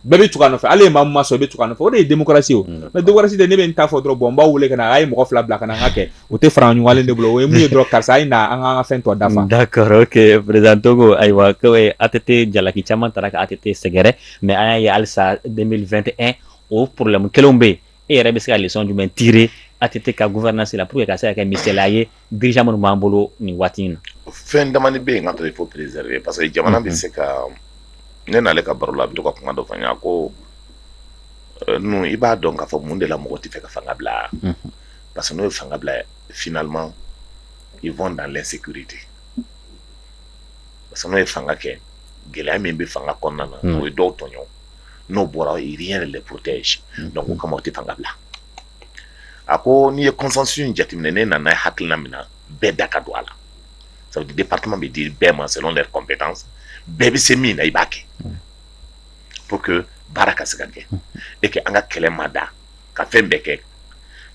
bɛɛ bɛ tugu a nɔfɛ hali maa min ma sɔn i bɛ tugu a nɔfɛ o de ye démocratie o mais démocratie de ne bɛ n ta fɔ dɔrɔn bon n b'aw wele ka na a ye mɔgɔ 2 bila ka na an ka kɛ o tɛ fara ɲɔgɔnlen de bolo o ye mun ye dɔrɔn karisa a ye na an ka fɛn tɔ dafa. D'accord, ok président Togo ayiwa ko ATT jalaki caman taara ka ATT sɛgɛrɛ mais an y'a ye halisa 2021 o problème kelenw bɛ yen e yɛrɛ bɛ se ka leçon jumɛn tirer ATT ka gouvernance la pour que ka se ka kɛ misaliya ye dirigeant minnu b'an bolo nin waati in na. Fɛn damani bɛ yen nka il faut préserver parce que jamana bɛ se ka ne n'ale ka baro la a bɛ to ka kuma dɔ fɔ n ye ko nu i b'a dɔn k'a fɔ mun de la mɔgɔ tɛ fɛ ka fanga bila parce que n'o ye fanga bila finalement ils vont dans l'insécurité parce que n'o ye fanga kɛ gɛlɛya min bɛ fanga kɔnɔna na o ye dɔw tɔɲɔ n'o bɔra rien ne les protège donc o kama o tɛ fanga bila a ko n'i ye consensus in jateminɛ ne nana hakilina min na bɛɛ da ka don a la ça veut dire département bɛ di bɛɛ ma selon leurs compétences bɛɛ bɛ se min na i b'a kɛ pour que baara ka se ka kɛ et que an ka kɛlɛ ma da ka fɛn bɛɛ kɛ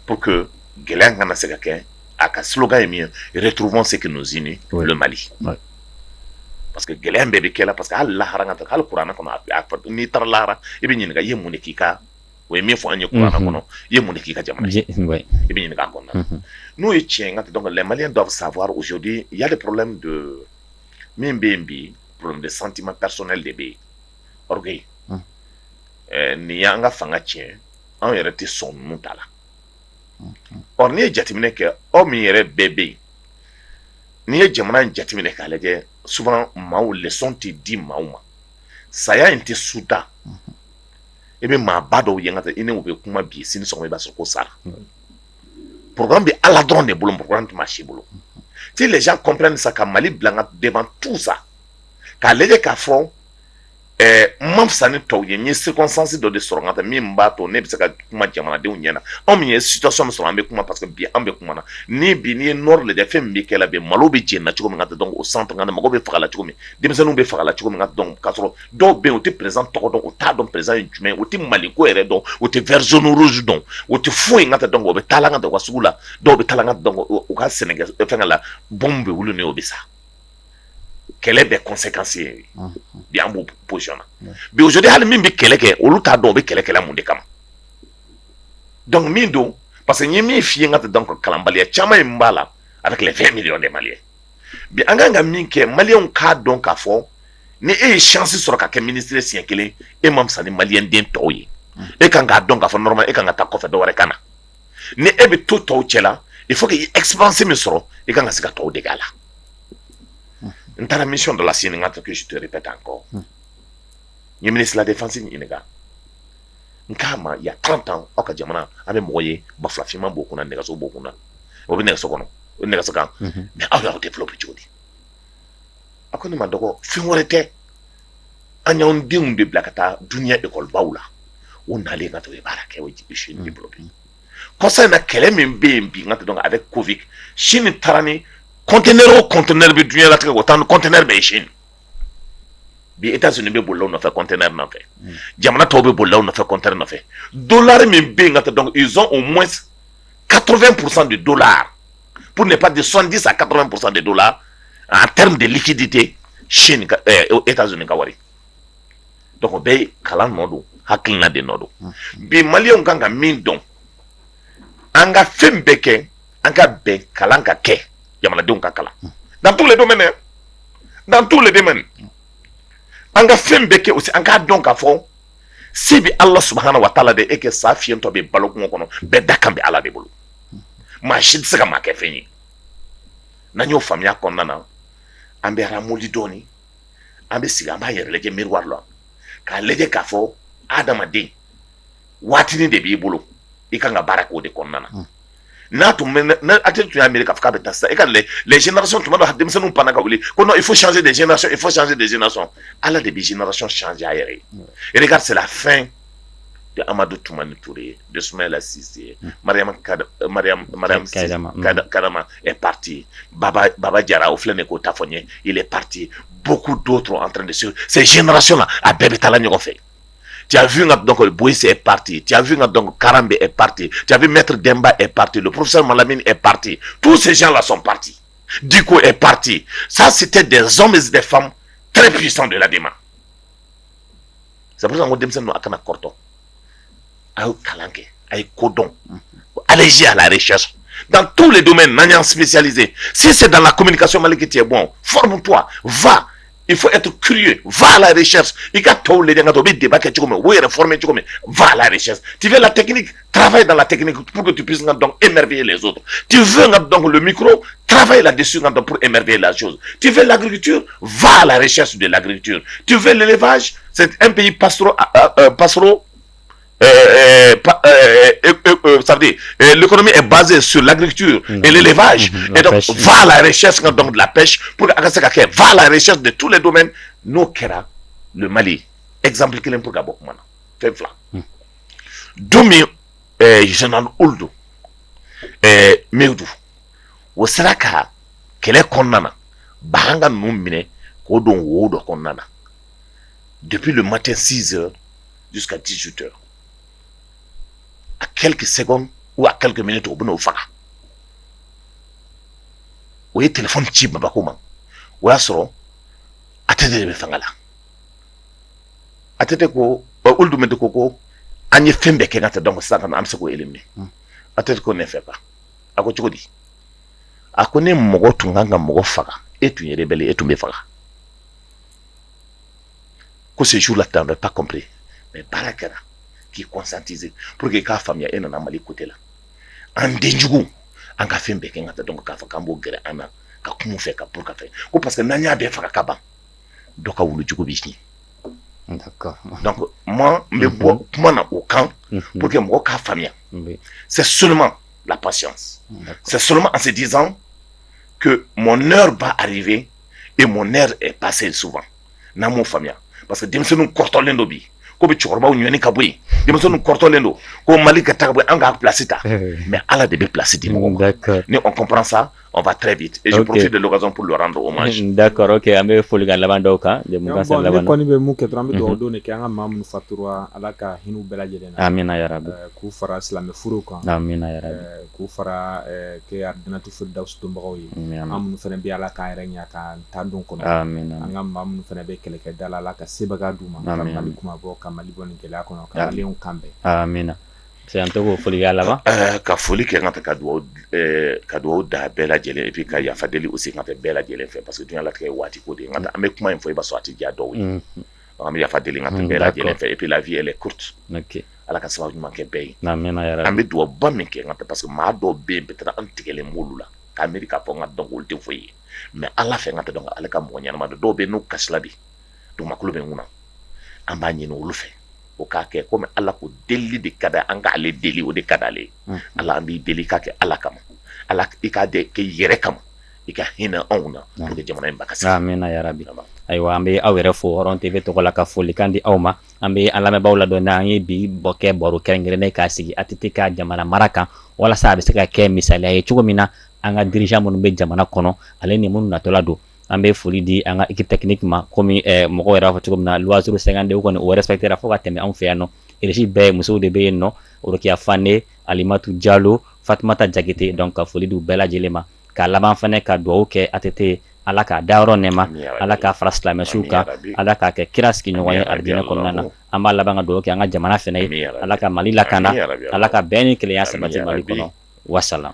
pour que gɛlɛya kana se ka kɛ a ka slogan ye min ye retrouvons ce qui nous unit le Mali parce que gɛlɛya bɛɛ bɛ kɛ la parce que hali lahara ka hali kuranɛ kɔnɔ n'i taara lahara i bɛ ɲininka i ye mun de k'i ka o ye min fɔ an ye kuranɛ kɔnɔ i ye mun de k'i ka jamana ye i bɛ ɲininka a kɔnɔna n'o ye tiɲɛ nka donc les Maliens doivent savoir aujourd'hui il y a des problèmes de min bɛ yen bi problème de sentiment personnel de bɛ yen orgueil nin y'an ka fanga tiɲɛ an yɛrɛ tɛ sɔn ninnu ta la or n'i ye jateminɛ kɛ aw min yɛrɛ bɛɛ bɛ yen n'i ye jamana in jateminɛ k'a lajɛ souvent maaw leçon tɛ di maaw ma saya in tɛ su da i bɛ maaba dɔw ye nka i ni u bɛ kuma bi sini sɔgɔma i b'a sɔrɔ ko sara programme bɛ ala dɔrɔn de bolo programme tɛ maa si bolo si les gens comprennent ça ka Mali bila nka devant tout ça k'a lajɛ k'a fɔ ma fisa ni tɔw ye n ye circonstance dɔ de sɔrɔ nka min b'a to ne bɛ se ka kuma jamanadenw ɲɛna anw min ye situation min sɔrɔ an bɛ kuma parce que bi an bɛ kuma na ni bi n'i ye nord lajɛ fɛn min bɛ kɛ la bi malo bɛ jɛn na cogo min ka donc o centre nka mɔgɔw bɛ faga la cogo min denmisɛnninw bɛ faga la cogo min ka donc k'a sɔrɔ dɔw bɛ yen o tɛ président tɔgɔ dɔn o t'a dɔn président ye jumɛn o tɛ maliko yɛrɛ dɔn o tɛ vert jaune rouge dɔn o tɛ foyi nka donc o bɛ taa la nka u ka sugu la dɔw bɛ taa la nka donc u ka sɛnɛkɛ fɛnkɛ la bombe bɛ wuli ni o bɛ sa kɛlɛ bɛ conséquence ye bi an b'o position na bi aujourd'hui hali min bɛ kɛlɛ kɛ olu t'a dɔn o bɛ kɛlɛ mun de kama donc min don parce que n ye min f'i ye n ka donc kalanbaliya caman in b'a la avec les 20 millions de Maliens bi an kan ka min kɛ Maliens k'a dɔn k'a fɔ ni e ye chance sɔrɔ ka kɛ ministre siɲɛ kelen e ma fisa ni Malien den tɔw ye e kan k'a dɔn k'a fɔ normal e kan ka taa kɔfɛ dɔ wɛrɛ ka na ni e bɛ to tɔw cɛ la il faut que i expérience min sɔrɔ i kan ka se ka tɔw dege a la n taara mission dɔ la sini n ka que je te répète encore n ye ministre de la défense ɲininka n k'a ma il y a 30 ans aw ka jamana an bɛ mɔgɔ ye bafulafinman b'o kunna nɛgɛso b'o kunna o bɛ nɛgɛso kɔnɔ o nɛgɛso kan mais aw y'aw développer cogo di a ko ne ma dɔgɔ fɛn wɛrɛ tɛ an y'anw denw de bila ka taa duniya école-baw la o nalen ka to o ye baara kɛ o ye Chine développer kɔsa in na kɛlɛ min bɛ yen bi n ka donc avec Covid Chine taara ni conteneur o conteneur bɛ dunuya latigɛ o taa ni conteneur bɛɛ ye Chine bi États-Unis bɛ bolila o nɔfɛ conteneur nɔfɛ jamana tɔw bɛ bolila o nɔfɛ conteneur nɔfɛ dollar min bɛ yen nka donc ils ont au moins 80% de dollars pour ne pas dire 70 à 80% de dollars en termes de liquidité Chine États-Unis ka wari donc o bɛɛ ye kalan nɔ don hakilina de nɔ don bi Maliens kan ka min dɔn an ka fɛn bɛɛ kɛ an ka bɛn kalan ka kɛ jamanadenw ka kalan dans tous les domaines dans tous les domaines an ka fɛn bɛɛ kɛ aussi an k'a dɔn k'a fɔ se bɛ Ala subahana wa taala de e kɛ sa fiyɛntɔ bɛ balo kungo kɔnɔ bɛɛ da kan bɛ Ala de bolo maa si tɛ se ka maa kɛ fɛn ye n'an y'o faamuya kɔnɔna na an bɛ ramoli dɔɔni an bɛ sigi an b'a yɛrɛ lajɛ miroir la k'a lajɛ k'a fɔ adamaden waatinin de b'i bolo i kan ka baara k'o de kɔnɔna na n'a tun bɛ n'a tun y'a miiri k'a fɔ k'a bɛ taa sisan e ka les générations tuma dɔ denmisɛnninw panna ka wuli ko non il faut changer des générations il faut changer des générations Ala de bɛ génération changer a yɛrɛ ye et regarde c'est la fin de Amadou Toumani Touré, de Soumaïla Cissé, Mariam Kadama est parti, Baba Diarra Ofleneko Tafonye, il est parti, beaucoup d'autres sont en train de se... Ces générations-là, à Bébétala Nyogo fait. Tu as vu donc le Bouissé est parti, tu as vu donc Karambe est parti, tu as vu Maître Demba est parti, le professeur Malamine est parti. Tous ces gens-là sont partis. Diko est parti. Ça, c'était des hommes et des femmes très puissants de la démarche. C'est pour ça qu'on dit que nous avons Korto. Aïe Kalanke, aïe Kodon. Allégé à la recherche. Dans tous les domaines, nous sommes spécialisés. Si c'est dans la communication malique qui est bon, forme-toi, va. Il faut être curieux. Va à la recherche. Va à la recherche. Tu veux la technique, travaille dans la technique pour que tu puisses donc émerveiller les autres. Tu veux donc le micro, travaille là-dessus pour émerveiller la chose. Tu veux l'agriculture, va à la recherche de l'agriculture. Tu veux l'élevage, c'est un pays pastoraux. Ça veut dire, l'économie est basée sur l'agriculture et l'élevage. Et donc, va à la recherche donc, de la pêche. Pour va à la recherche de tous les domaines. Nous, Kera, le Mali, exemple qu'il est pour Gabok, mana. Fais fla. Domi, Jean Ouldo, Meudou, au Saraka, qu'elle est konnana, Bahanga Noumine, Kodon Wodo konnana. Depuis le matin 6h jusqu'à 18h. À quelques secondes ou à quelques minutes au bout de la ou téléphone chip babakuma ou à soro atete de fangala atete ko uldu mede koko anye fembe ke ngata donc ça am se ko éliminer atete ko ne fait pas ako chodi ako ne mogo tunganga mogo faga et tu rebelle et tu me faga ko ce jour là tu n'as pas compris mais barakara qui conscientisé pour que ka famille ena na mali côté là en denjugu en ka fembe ke ngata donc ka fa kambo gere ana ka kumu fe ka pour ka fe ko parce que nanya be fa ka ba doka wulu jugu bisni. D'accord. Donc moi me bo mana au camp pour que moi ka famille. C'est seulement la patience. C'est seulement en se disant que mon heure va arriver et mon heure est passée souvent dans mon famille parce que dem se nous cortolendo bi ko be chorba o nyoni kaboy dem so nous cortolendo ko mali ka tagbo anga placer ta mais ala de be placer di mo. D'accord. Ni on comprend ça, on va très vite et je profite de l'occasion pour le rendre hommage. D'accord, OK, ambe foliga labando ka de mo kan labando. labando. Ko ni be mu ke trambe do do ne ke anga mamu fatura alaka hinu belajele na. Amina ya rabbi. Ku fara islam furu kan. Amina ya rabbi. Ku fara ke ardina tu firdaus to mbaw yi. Amu fene bi alaka renya kan tandon ko. Amina. Anga mamu fene be kele ke dala alaka sebaga duma kam mali kuma bo kam mali boni ke la ko no kam leon kambe. Amina. C'est un peu foliga laba. Ka foli ke ngata ka do da bela jele et puis ka ya fadeli aussi ngata bela jele fait parce que tu la très wati ko de ngata ame kuma info ba so ati dia do wi. Am ya fadeli ngata bela jele fait et puis la vie elle est courte. OK. Ala ka sababu manke bay. Amina ya rabbi. Ambe do ba min ke ngata parce que ma do be peut-être antikele molula. Ka America po ngata donc ulti foyi. Mais ala fe ngata donc ala ka mo nyana ma do be no kaslabi. Do makulu be nguna. Amba nyino ulufe. O ka ke comme ala ko deli de kada anga ale deli o de kada le ala ambi deli ka ke ala kama ala ika de ke yere kama ika hina ona pour que jamana mbakasi. Amina ya rabbi. Aywa ambe awere fo horon TV to la ka foli kandi awma ambe ala me bawla do na yi bi boke boru kengere ne ka sigi atitika jamana maraka wala sa be se ka ke misali ay chugo mina anga dirigeant mun be jamana kono ale ni mun na to la do ambe foli di anga équipe technique ma komi moko era fatugo na loisir 50 ko o respecter la foka teme on fait no énergie be muso de be no o ki afane Alimatu Diallo Fatmata Jagete donc foli du bela jelema ka laban fane ka do ke atete ala ka dawro nema ala ka farasla mesuka ala ka ke kiraski nyoye ardina ko nana amba laban do ke anga jamana fene ala ka mali lakana ala ka beni kliya sabati mali kono wassalam.